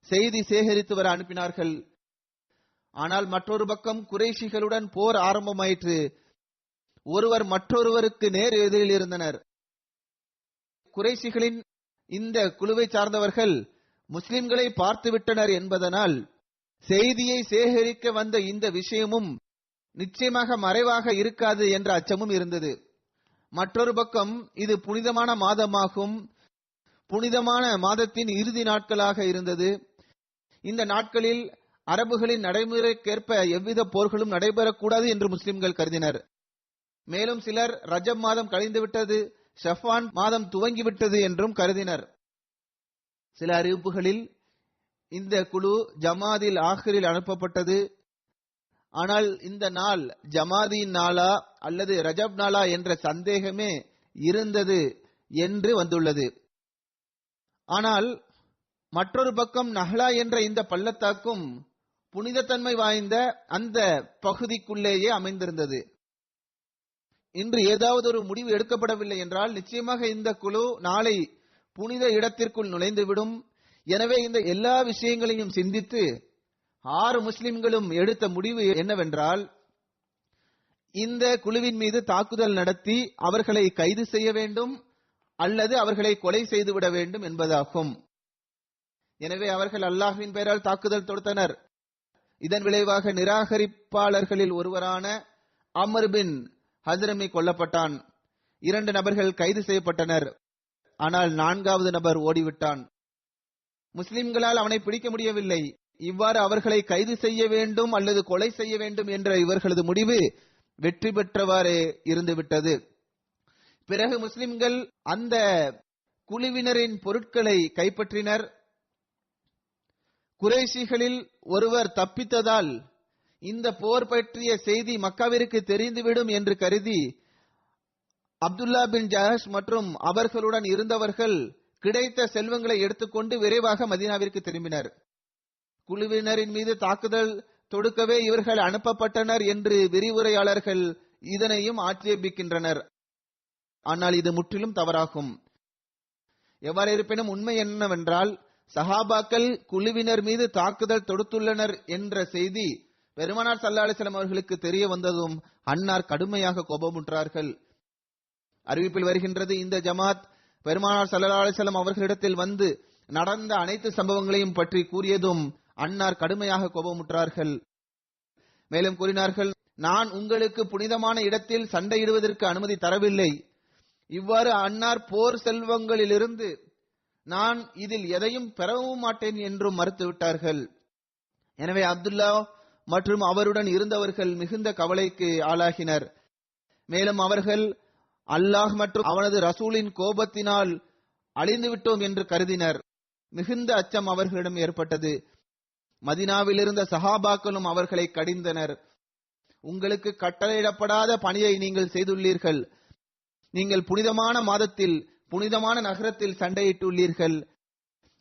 செய்தி சேகரித்து வர அனுப்பினார்கள். ஆனால் மற்றொரு பக்கம் குறைஷிகளுடன் போர் ஆரம்பமாயிற்று. ஒருவர் மற்றொருவருக்கு நேர் எதிரில் இருந்தனர். குறைஷிகளின் இந்த குழுவை சார்ந்தவர்கள் முஸ்லிம்களை பார்த்து விட்டனர் என்பதனால் செய்தியை சேகரிக்க வந்த இந்த விஷயமும் நிச்சயமாக மறைவாக இருக்காது என்ற அச்சமும் இருந்தது. மற்றொரு பக்கம் இது புனிதமான மாதமாகும். புனிதமான மாதத்தின் இறுதி நாட்களாக இருந்தது. இந்த நாட்களில் அரபுகளின் நடைமுறைக்கேற்ப எவ்வித போர்களும் நடைபெறக்கூடாது என்று முஸ்லிம்கள் கருதினர். மேலும் சிலர் ரஜப் மாதம் கழிந்துவிட்டது, ஷஃபான் மாதம் துவங்கிவிட்டது என்றும் கருதினர். சில அறிவிப்புகளில் இந்த குழு ஜமாதில் ஆஹிரில் அனுப்பப்பட்டது. ஆனால் இந்த நாள் ஜமாதியின் நாளா அல்லது ரஜப் நாளா என்ற சந்தேகமே இருந்தது என்று வந்துள்ளது. ஆனால் மற்றொரு பக்கம் நஹ்லா என்ற இந்த பள்ளத்தாக்கும் புனிதத்தன்மை வாய்ந்த அந்த பகுதிக்குள்ளேயே அமைந்திருந்தது. இன்று ஏதாவது ஒரு முடிவு எடுக்கப்படவில்லை என்றால் நிச்சயமாக இந்த குழு நாளை புனித இடத்திற்குள் நுழைந்துவிடும். எனவே இந்த எல்லா விஷயங்களையும் சிந்தித்து 6 முஸ்லிம்களும் எடுத்த முடிவு என்னவென்றால், இந்த குழுவின் மீது தாக்குதல் நடத்தி அவர்களை கைது செய்ய வேண்டும் அல்லது அவர்களை கொலை செய்துவிட வேண்டும் என்பதாகும். எனவே அவர்கள் அல்லாஹ்வின் பெயரால் தாக்குதல் தொடுத்தனர். இதன் விளைவாக நிராகரிப்பாளர்களில் ஒருவரான அம்ர் பின் ஹஸ்ரமி கொல்லப்பட்டான். 2 நபர்கள் கைது செய்யப்பட்டனர். ஆனால் 4வது நபர் ஓடிவிட்டான். முஸ்லிம்களால் அவனை பிடிக்க முடியவில்லை. இவ்வாறு அவர்களை கைது செய்ய வேண்டும் அல்லது கொலை செய்ய வேண்டும் என்ற இவர்களது முடிவு வெற்றி பெற்றவாறே இருந்துவிட்டது. பிறகு முஸ்லிம்கள் அந்த குழுவினரின் பொருட்களை கைப்பற்றினர். குறைஷிகளில் ஒருவர் தப்பித்ததால் இந்த போர் பற்றிய செய்தி மக்காவிற்கு தெரிந்துவிடும் என்று கருதி அப்துல்லா பின் ஜஹஷ் மற்றும் அவர்களுடன் இருந்தவர்கள் கிடைத்த செல்வங்களை எடுத்துக்கொண்டு விரைவாக மதீனாவிற்கு திரும்பினர். குழுவினரின் மீது தாக்குதல் தொடுக்கவே இவர்கள் அனுப்பப்பட்டனர் என்று விரிவுரையாளர்கள் இதனையும் ஆட்சேபிக்கின்றனர். ஆனால் இது முற்றிலும் தவறாகும். எவ்வாறு இருப்பினும் உண்மை என்னவென்றால், சஹாபாக்கள் குழுவினர் மீது தாக்குதல் தொடுத்துள்ளனர் என்ற செய்தி பெருமானார் ஸல்லல்லாஹு அலைஹி வஸல்லம் அவர்களுக்கு தெரிய வந்ததும் அன்னார் கடுமையாக கோபமுற்றார்கள். அறிவிப்பில் வருகின்றது, இந்த ஜமாத் பெருமானார் ஸல்லல்லாஹு அலைஹி வஸல்லம் அவர்களிடத்தில் வந்து நடந்த அனைத்து சம்பவங்களையும் பற்றி கூறியதும் அன்னார் கடுமையாக கோபமுற்றார்கள். மேலும் கூறினார்கள், நான் உங்களுக்கு புனிதமான இடத்தில் சண்டையிடுவதற்கு அனுமதி தரவில்லை. இவ்வாறு அன்னார் போர் செல்வங்களிலிருந்து நான் இதில் எதையும் பெறவும் மாட்டேன் என்றும் மறுத்துவிட்டார்கள். எனவே அப்துல்லா மற்றும் அவருடன் இருந்தவர்கள் மிகுந்த கவலைக்கு ஆளாகினர். மேலும் அவர்கள் அல்லாஹ் மற்றும் அவனது ரசூலின் கோபத்தினால் அழிந்துவிட்டோம் என்று கருதினர். மிகுந்த அச்சம் அவர்களிடம் ஏற்பட்டது. மதீனாவில் இருந்த சஹாபாக்களும் அவர்களை கடிந்தனர். உங்களுக்கு கட்டளையிடப்படாத பணியை நீங்கள் செய்துள்ளீர்கள். நீங்கள் புனிதமான மாதத்தில் புனிதமான நகரத்தில் சண்டையிட்டுள்ளீர்கள்.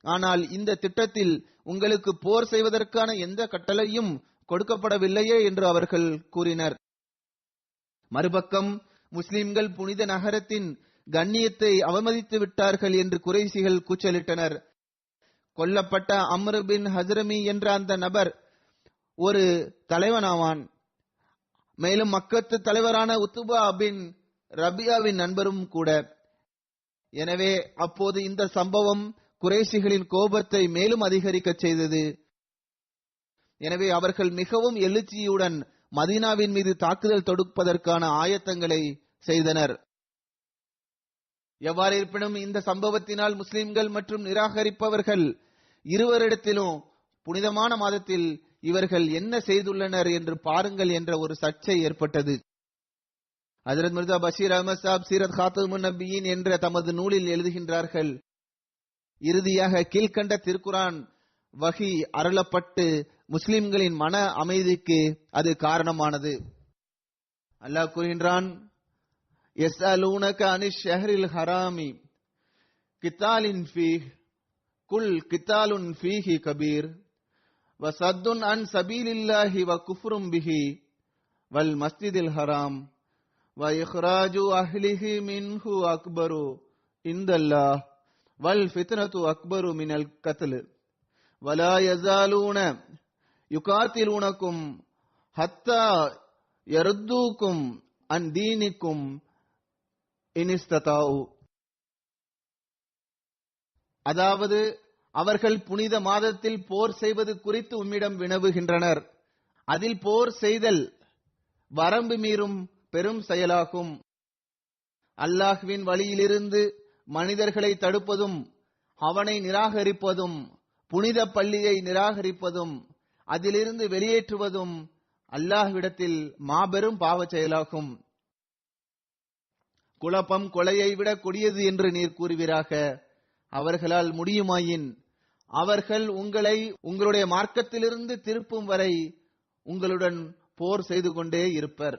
ஆனால் இந்த திட்டத்தில் உங்களுக்கு போர் செய்வதற்கான எந்த கட்டளையும் கொடுக்கப்படவில்லையே என்று அவர்கள் கூறினர். மறுபக்கம் முஸ்லிம்கள் புனித நகரத்தின் கண்ணியத்தை அவமதித்து விட்டார்கள் என்று குறைஷிகள் கூச்சலிட்டனர். கொல்லப்பட்ட அம்ர் பின் ஹஸ்ரமி என்ற அந்த நபர் ஒரு தலைவனாவான். மேலும் மக்கத்து தலைவரான உத்துபா பின் ரபியாவின் நண்பரும் கூட. எனவே அப்போது இந்த சம்பவம் குறைஷிகளின் கோபத்தை மேலும் அதிகரிக்க செய்தது. எனவே அவர்கள் மிகவும் எழுச்சியுடன் மதீனாவின் மீது தாக்குதல் தொடுப்பதற்கான ஆயத்தங்களை செய்தனர். எவ்வாறு இருப்பினும் இந்த சம்பவத்தினால் முஸ்லிம்கள் மற்றும் நிராகரிப்பவர்கள் இருவரிடத்திலும் புனிதமான மாதத்தில் இவர்கள் என்ன செய்துள்ளனர் என்று பாருங்கள் என்ற ஒரு சர்ச்சை ஏற்பட்டது. ஹஜ்ரத் மிர்சா பஷீர் அஹ்மத் சாப் சீரத் காத்துமுன் நபியின் என்ற தமது நூலில் எழுதுகின்றார்கள், இறுதியாக கீழ்கண்ட திருக்குரான் வஹி அருளப்பட்டு முஸ்லிம்களின் மன அமைதிக்கு அது காரணமானது. அல்லாஹ் கூறுகின்றான், யஸ்அலூனக அனிஷ் ஷஹ்ரில் ஹராமி கித்தாலின் ஃபீஹ் குல் கித்தாலுன் ஃபீஹி கபீர் வஸத்துன் அன் சபீலில்லாஹி வ குஃப்ரும் பிஹி வல் மஸ்ஜிதில் ஹராம் வ இக்ராஜு அஹ்லிஹி மின்ஹு அக்பரு இந்தல்லாஹ் வல் ஃபித்னத்து அக்பரு மினல் கத்ல் வலா யஸாலூன யுகாத்திலூனக்கும் ஹத்தா யருத்தூக்கும் அன் தீனிக்கும் இனிஸ்ததாஉ. அதாவது, அவர்கள் புனித மாதத்தில் போர் செய்வது குறித்து உம்மிடம் வினவுகின்றனர். அதில் போர் செய்தல் வரம்பு மீறும் பெரும் செயலாகும். அல்லாஹ்வின் வழியிலிருந்து மனிதர்களை தடுப்பதும், அவனை நிராகரிப்பதும், புனித பள்ளியை நிராகரிப்பதும், அதிலிருந்து வெளியேற்றுவதும் அல்லாஹ்விடத்தில் மாபெரும் பாவ செயலாகும். குழப்பம் கொலையை விட கொடியது என்று நீர் கூறுவீராக. அவர்களால் முடியுமாயின் அவர்கள் உங்களை உங்களுடைய மார்க்கத்திலிருந்து திருப்பும் வரை உங்களுடன் போர் செய்து கொண்டே இருப்பர்.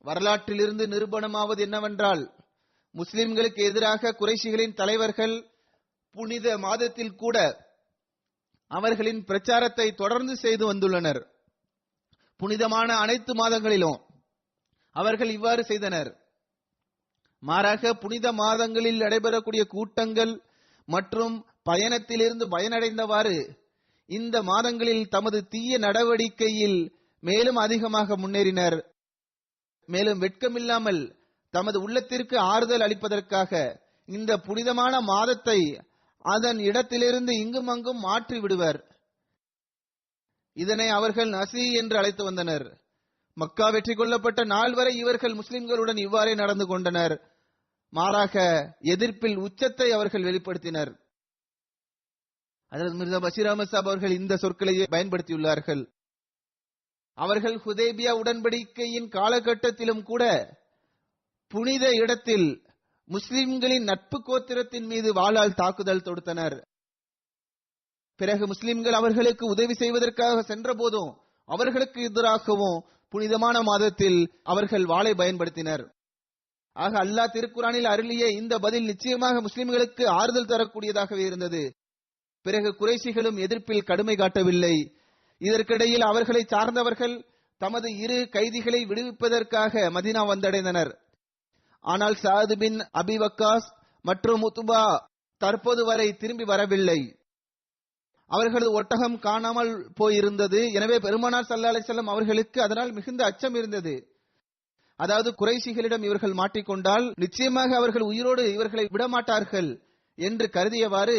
வரலாற்றிலிருந்து நிரூபணமாவது என்னவென்றால், முஸ்லிம்களுக்கு எதிராக குறைஷிகளின் தலைவர்கள் புனித மாதத்தில் கூட அவர்களின் பிரச்சாரத்தை தொடர்ந்து செய்து வந்துள்ளனர். புனிதமான அனைத்து மாதங்களிலும் அவர்கள் இவ்வாறு செய்தனர். மாறாக புனித மாதங்களில் நடைபெறக்கூடிய கூட்டங்கள் மற்றும் பயணத்திலிருந்து பயனடைந்தவாறு இந்த மாதங்களில் தமது தீய நடவடிக்கையில் மேலும் அதிகமாக முன்னேறினர். மேலும் வெட்கமில்லாமல் தமது உள்ளத்திற்கு ஆறுதல் அளிப்பதற்காக இந்த புனிதமான மாதத்தை அதன் இடத்திலிருந்து இங்கும் அங்கும் மாற்றி விடுவர். இதனை அவர்கள் நசி என்று அழைத்து வந்தனர். மக்கா வெற்றி கொள்ளப்பட்ட நாள் வரை இவர்கள் முஸ்லிம்களுடன் இவ்வாறே நடந்து கொண்டனர். மாறாக எதிர்ப்பில் உச்சத்தை அவர்கள் வெளிப்படுத்தினர். ஹஜ்ரத் மிர்சா பஷீர் அஹ்மத் சாப் அவர்கள் இந்த சொற்களை பயன்படுத்தியுள்ளார்கள். அவர்கள் ஹுதைபியா உடன்படிக்கையின் காலகட்டத்திலும் கூட புனித இடத்தில் முஸ்லிம்களின் நட்பு கோத்திரத்தின் மீது வாளால் தாக்குதல் தொடுத்தனர். பிறகு முஸ்லிம்கள் அவர்களுக்கு உதவி செய்வதற்காக சென்ற போதும் அவர்களுக்கு எதிராகவும் புனிதமான மாதத்தில் அவர்கள் வாளை பயன்படுத்தினர். ஆக அல்லாஹ் திருக்குரானில் அருளிய இந்த பதில் நிச்சயமாக முஸ்லிம்களுக்கு ஆறுதல் தரக்கூடியதாகவே இருந்தது. பிறகு குறைஷிகளும் எதிர்ப்பில் கடுமை காட்டவில்லை. இதற்கிடையில் அவர்களை சார்ந்தவர்கள் தமது இரு கைதிகளை விடுவிப்பதற்காக மதீனா வந்தடைந்தனர். ஆனால் சாத் பின் அபி வக்காஸ் மற்றும் உத்பா தற்போது வரை திரும்பி வரவில்லை. அவர்களது ஒட்டகம் காணாமல் போயிருந்தது. எனவே பெருமானார் ஸல்லல்லாஹு அலைஹி வஸல்லம் அவர்களுக்கு அதனால் மிகுந்த அச்சம் இருந்தது. அதாவது குறைஷிகளிடம் இவர்கள் மாட்டிக்கொண்டால் நிச்சயமாக அவர்கள் உயிரோடு இவர்களை விடமாட்டார்கள் என்று கருதியவாறு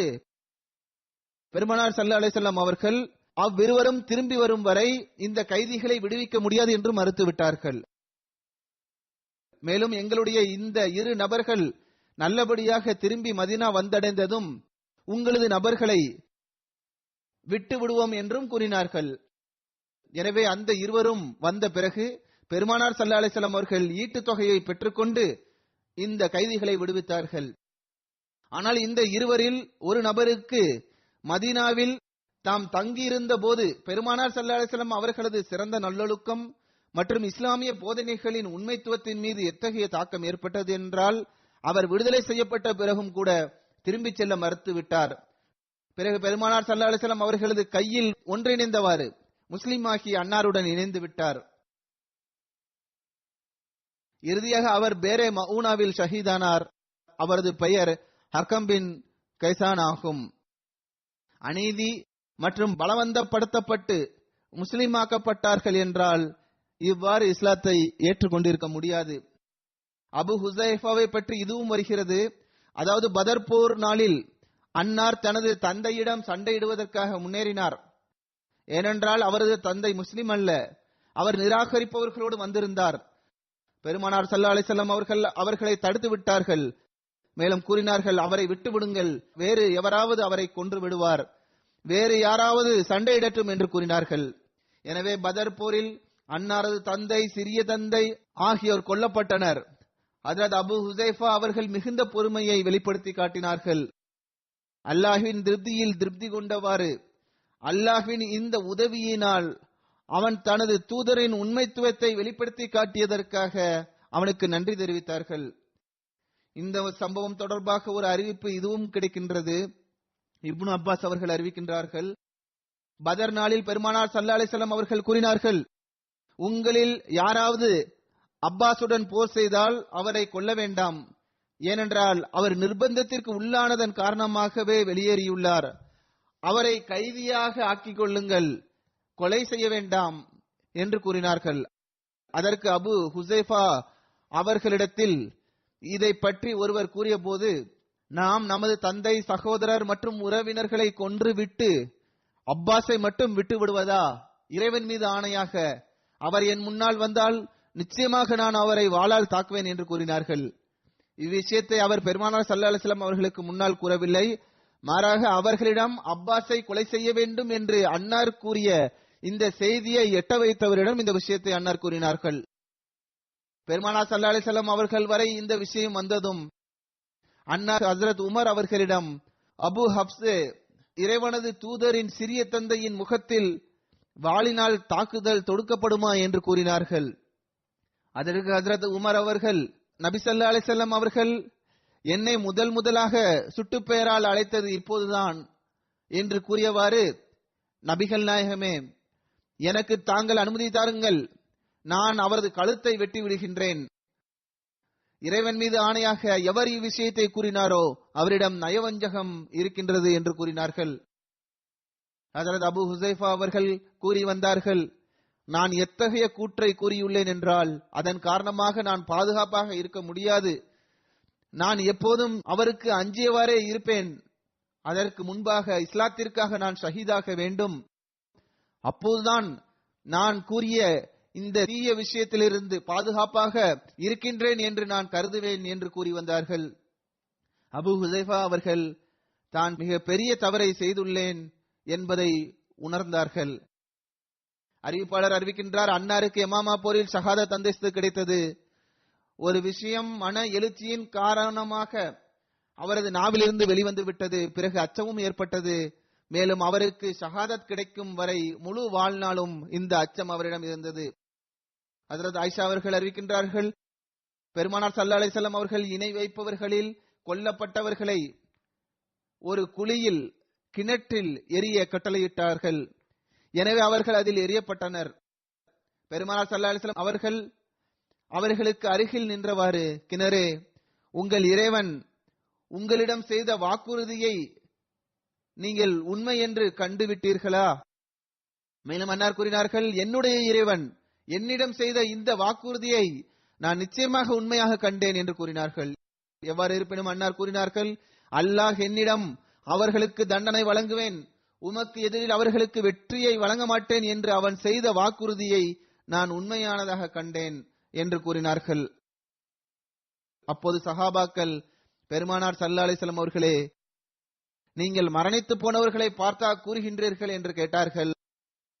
பெருமானார் ஸல்லல்லாஹு அலைஹி வஸல்லம் அவர்கள் அவ்விருவரும் திரும்பி வரும் வரை இந்த கைதிகளை விடுவிக்க முடியாது என்று மறுத்துவிட்டார்கள். மேலும் எங்களுடைய இந்த இரு நபர்கள் நல்லபடியாக திரும்பி மதீனா வந்தடைந்ததும் உங்களது நபர்களை விட்டு விடுவோம் என்றும் கூறினார்கள். எனவே அந்த இருவரும் வந்த பிறகு பெருமானார் ஸல்லல்லாஹு அலைஹி வஸல்லம் அவர்கள் ஈட்டுத் தொகையை பெற்றுக்கொண்டு இந்த கைதிகளை விடுவித்தார்கள். ஆனால் இந்த இருவரில் ஒரு நபருக்கு மதீனாவில் தாம் தங்கியிருந்த போது பெருமானார் ஸல்லல்லாஹு அலைஹி வஸல்லம் அவர்களது சிறந்த நல்லொழுக்கம் மற்றும் இஸ்லாமிய போதனைகளின் உண்மைத்துவத்தின் மீது எத்தகைய தாக்கம் ஏற்பட்டது என்றால் அவர் விடுதலை செய்யப்பட்ட பிறகும் கூட திரும்பிச் செல்ல மறுத்துவிட்டார். பிறகு பெருமானார் ஸல்லல்லாஹு அலைஹி வஸல்லம் அவர்களது கையில் ஒன்றிணைந்தவாறு முஸ்லிம் ஆகிய அன்னாருடன் இணைந்து விட்டார். இறுதியாக அவர் பேரே மஊனாவில் ஷஹீதானார். அவரது பெயர் ஹக்கம் பின் கைசான் ஆகும். அநீதி மற்றும் பலவந்தப்படுத்தப்பட்டு முஸ்லிமாக்கப்பட்டார்கள் என்றால் இவ்வாறு இஸ்லாத்தை ஏற்றுக்கொண்டிருக்க முடியாது. அபு ஹுசைஃபாவை பற்றி இதுவும் வருகிறது. அதாவது பதர் போர் நாளில் அன்னார் தனது தந்தையிடம் சண்டையிடுவதற்காக முன்னேறினார். ஏனென்றால் அவரது தந்தை முஸ்லிம் அல்ல, அவர் நிராகரிப்பவர்களோடு வந்திருந்தார். பெருமானார் ஸல்லல்லாஹு அலைஹி வஸல்லம் அவர்கள் அவர்களை தடுத்து விட்டார்கள். மேலும் கூறினார்கள், அவரை விட்டு விடுங்கள், வேறு எவராவது அவரை கொன்று விடுவார், வேறு யாராவது சண்டையிடட்டும் என்று கூறினார்கள். எனவே பதர் போரில் அன்னாரது தந்தை, சிறிய தந்தை ஆகியோர் கொல்லப்பட்டனர். ஹஜ்ரத் அபு ஹுசைஃபா அவர்கள் மிகுந்த பொறுமையை வெளிப்படுத்தி காட்டினார்கள். அல்லாஹ்வின் திருப்தியில் திருப்தி கொண்டவாறு அல்லாஹ்வின் இந்த உதவியினால் அவன் தனது தூதரின் உண்மைத்துவத்தை வெளிப்படுத்தி காட்டியதற்காக அவனுக்கு நன்றி தெரிவித்தார்கள். இந்த சம்பவம் தொடர்பாக ஒரு அறிவிப்பு இதுவும் கிடைக்கின்றது. இப்னு அப்பாஸ் அவர்கள் அறிவிக்கின்றார்கள், பதர் நாளில் பெருமானார் ஸல்லல்லாஹு அலைஹி வஸல்லம் அவர்கள் கூறினார்கள், உங்களில் யாராவது அப்பாசுடன் போர் செய்தால் அவரை கொல்ல வேண்டாம், ஏனென்றால் அவர் நிர்பந்தத்திற்கு உள்ளானதன் காரணமாகவே வெளியேறியுள்ளார். அவரை கைதியாக ஆக்கிக் கொள்ளுங்கள், கொலை செய்ய வேண்டாம் என்று கூறினார்கள். அதற்கு அபு ஹுசைஃபா அவர்களிடத்தில் இதை பற்றி ஒருவர் கூறிய போது, நாம் நமது தந்தை, சகோதரர் மற்றும் உறவினர்களை கொன்று விட்டு அப்பாஸை மட்டும் விட்டு விடுவதா? இறைவன் மீது ஆணையாக அவர் என் முன்னால் வந்தால் நிச்சயமாக நான் அவரை வாளால் தாக்குவேன் என்று கூறினார்கள். இவ்விஷயத்தை அவர் பெருமானார் ஸல்லல்லாஹு அலைஹி வஸல்லம் அவர்களுக்கு முன்னால் கூறவில்லை, மாறாக அவர்களிடம் அப்பாஸை கொலை செய்ய வேண்டும் என்று அன்னார் கூறிய இந்த செய்தியை எட்ட வைத்தவரிடம் இந்த விஷயத்தை அன்னார் கூறினார்கள். பெருமானார் ஸல்லல்லாஹு அலைஹி வஸல்லம் அவர்கள் வரை இந்த விஷயம் வந்ததும் அன்னார் ஹஜ்ரத் உமர் அவர்களிடம், அபு ஹப்ஸே, இறைவனது தூதரின் சிறிய தந்தையின் முகத்தில் வாளினால் தாக்குதல் தொடுக்கப்படுமா என்று கூறினார்கள். அதற்கு ஹஜ்ரத் உமர் அவர்கள், நபி ஸல்லல்லாஹு அலைஹி வஸல்லம் அவர்கள் என்னை முதலாக சுட்டுப் பெயரால் அழைத்தது இப்போதுதான் என்று கூறியவாறு, நபிகள் நாயகமே, எனக்கு தாங்கள் அனுமதி தாருங்கள், நான் அவரது கழுத்தை வெட்டி விடுகின்றேன். இறைவன் மீது ஆணையாக எவர் இவ்விஷயத்தை கூறினாரோ அவரிடம் நயவஞ்சகம் இருக்கின்றது என்று கூறினார்கள். ஹஜ்ரத் அபு ஹுசைஃபா அவர்கள் கூறி வந்தார்கள், நான் எத்தகைய கூற்றை கூறியுள்ளேன் என்றால் அதன் காரணமாக நான் பாதுகாப்பாக இருக்க முடியாது. நான் எப்போதும் அவருக்கு அஞ்சியவாறே இருப்பேன். அதற்கு முன்பாக இஸ்லாத்திற்காக நான் ஷஹீதாக வேண்டும். அப்போதுதான் நான் கூறிய இந்த தீய விஷயத்திலிருந்து பாதுகாப்பாக இருக்கின்றேன் என்று நான் கருதுவேன் என்று கூறி வந்தார்கள். அபு ஹுசைஃபா அவர்கள் தான் மிக பெரிய தவறை செய்துள்ளேன் என்பதை உணர்ந்தார்கள். அறிவிப்பாளர் அறிவிக்கின்றார், அன்னாருக்கு எமாமா போரில் ஷஹாதத் அந்தஸ்து கிடைத்தது. ஒரு விஷயம் மன எழுச்சியின் காரணமாக அவரது நாவிலிருந்து வெளிவந்து விட்டது. பிறகு அச்சமும் ஏற்பட்டது. மேலும் அவருக்கு ஷஹாதத் கிடைக்கும் வரை முழு வாழ்நாளும் இந்த அச்சம் அவரிடம் இருந்தது. ஹஜ்ரத் ஆயிஷா அவர்கள் அறிவிக்கின்றார்கள், பெருமானார் ஸல்லல்லாஹு அலைஹி வஸல்லம் அவர்கள் இணை வைப்பவர்களில் கொல்லப்பட்டவர்களை ஒரு குழியில், கிணற்றில் எரிய கட்டளையிட்டார்கள். எனவே அவர்கள் அதில் எரியப்பட்டனர். பெருமானார் ஸல்லல்லாஹு அலைஹி வஸல்லம் அவர்கள் அவர்களுக்கு அருகில் நின்றவாறு, கிணறே, உங்கள் இறைவன் உங்களிடம் செய்த வாக்குறுதியை நீங்கள் உண்மை என்று கண்டுவிட்டீர்களா? மேலும் அன்னார் கூறினார்கள், என்னுடைய இறைவன் என்னிடம் செய்த இந்த வாக்குறுதியை நான் நிச்சயமாக உண்மையாக கண்டேன் என்று கூறினார்கள். எவ்வாறு இருப்பினும் அன்னார் கூறினார்கள், அல்லாஹ் என்னிடம் அவர்களுக்கு தண்டனை வழங்குவேன், உமக்கு எதிரில் அவர்களுக்கு வெற்றியை வழங்க மாட்டேன் என்று அவன் செய்த வாக்குறுதியை நான் உண்மையானதாக கண்டேன் என்று கூறினார்கள். அப்போது சஹாபாக்கள், பெருமானார் ஸல்லல்லாஹு அலைஹி வஸல்லம் அவர்களே, நீங்கள் மரணித்து போனவர்களை பார்த்தா கூறுகின்றீர்கள் என்று கேட்டார்கள்.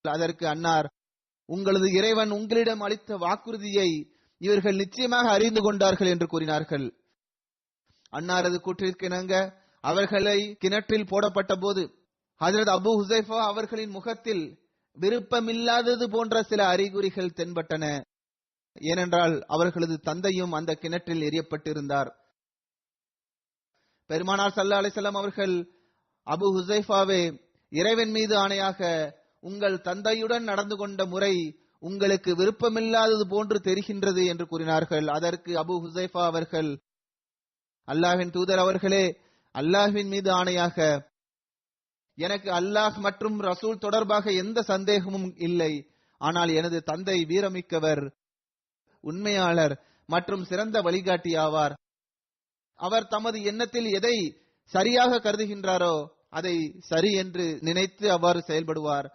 அதற்கு அன்னார், உங்களது இறைவன் உங்களிடம் அளித்த வாக்குறுதியை இவர்கள் நிச்சயமாக அறிந்து கொண்டார்கள் என்று கூறினார்கள். அன்னாரது கூற்றிற்கிணங்க அவர்களை கிணற்றில் போடப்பட்ட போது ஹஜ்ரத் அபூ ஹுஸைஃபா அவர்களின் முகத்தில் விருப்பமில்லாதது போன்ற சில அறிகுறிகள் தென்பட்டன. ஏனென்றால் அவர்களது தந்தையும் அந்த கிணற்றில் எரியப்பட்டிருந்தார். பெருமானார் ஸல்லல்லாஹு அலைஹி வஸல்லம் அவர்கள், அபூ ஹுஸைஃபாவே, இறைவன் மீது ஆணையாக உங்கள் தந்தையுடன் நடந்து கொண்ட முறை உங்களுக்கு விருப்பமில்லாதது போன்று தெரிகின்றது என்று கூறினார்கள். அதற்கு அபூ ஹுஸைஃபா அவர்கள், அல்லாஹ்வின் தூதர் அவர்களே, அல்லாஹ்வின் மீது ஆணையாக எனக்கு அல்லாஹ் மற்றும் ரசூல் தொடர்பாக எந்த சந்தேகமும் இல்லை. ஆனால் எனது தந்தை வீரமிக்கவர், உண்மையாளர் மற்றும் சிறந்த வழிகாட்டி ஆவார். அவர் தமது எண்ணத்தில் எதை சரியாக கருதுகின்றாரோ அதை சரி என்று நினைத்து அவ்வாறு செயல்படுவார்.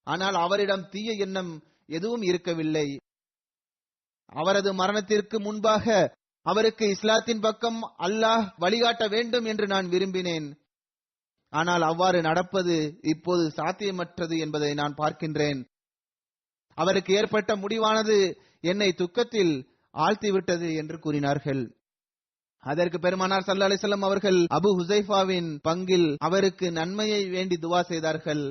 ஆனால் அவரிடம் தீய எண்ணம் எதுவும் இருக்கவில்லை. அவரது மரணத்திற்கு முன்பாக அவருக்கு இஸ்லாத்தின் பக்கம் அல்லாஹ் வழிகாட்ட வேண்டும் என்று நான் விரும்பினேன். ஆனால் அவ்வாறு நடப்பது இப்போது சாத்தியமற்றது என்பதை நான் பார்க்கின்றேன். அவருக்கு ஏற்பட்ட முடிவானது என்னை துக்கத்தில் ஆழ்த்திவிட்டது என்று கூறினார்கள். அதற்கு பெருமானார் ஸல்லல்லாஹு அலைஹி வஸல்லம் அவர்கள் அபூ ஹுஸைஃபாவின் பங்கில் அவருக்கு நன்மையை வேண்டி துவா செய்தார்கள்.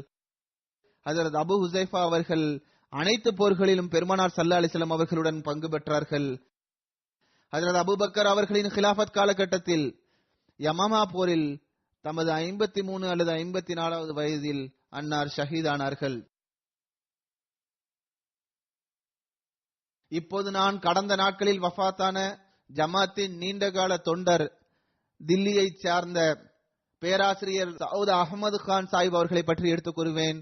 ஹஜ்ரத் அபூ ஹுஸைஃபா அவர்கள் அனைத்து போர்களிலும் பெருமானார் ஸல்லல்லாஹு அலைஹி வஸல்லம் அவர்களுடன் பங்கு பெற்றார்கள். ஹஜ்ரத் அபூபக்கர் அவர்களின் கிலாஃபத் காலகட்டத்தில் யமாமா போரில் தமது 53 அல்லது 54வது வயதில் அன்னார் ஷஹீதானார்கள். இப்போது நான் கடந்த நாட்களில் வஃபாத்தான ஜமாத்தின் நீண்டகால தொண்டர், தில்லியை சார்ந்த பேராசிரியர் சவுத் அஹமது கான் சாஹிப் அவர்களை பற்றி எடுத்துக் கூறுவேன்.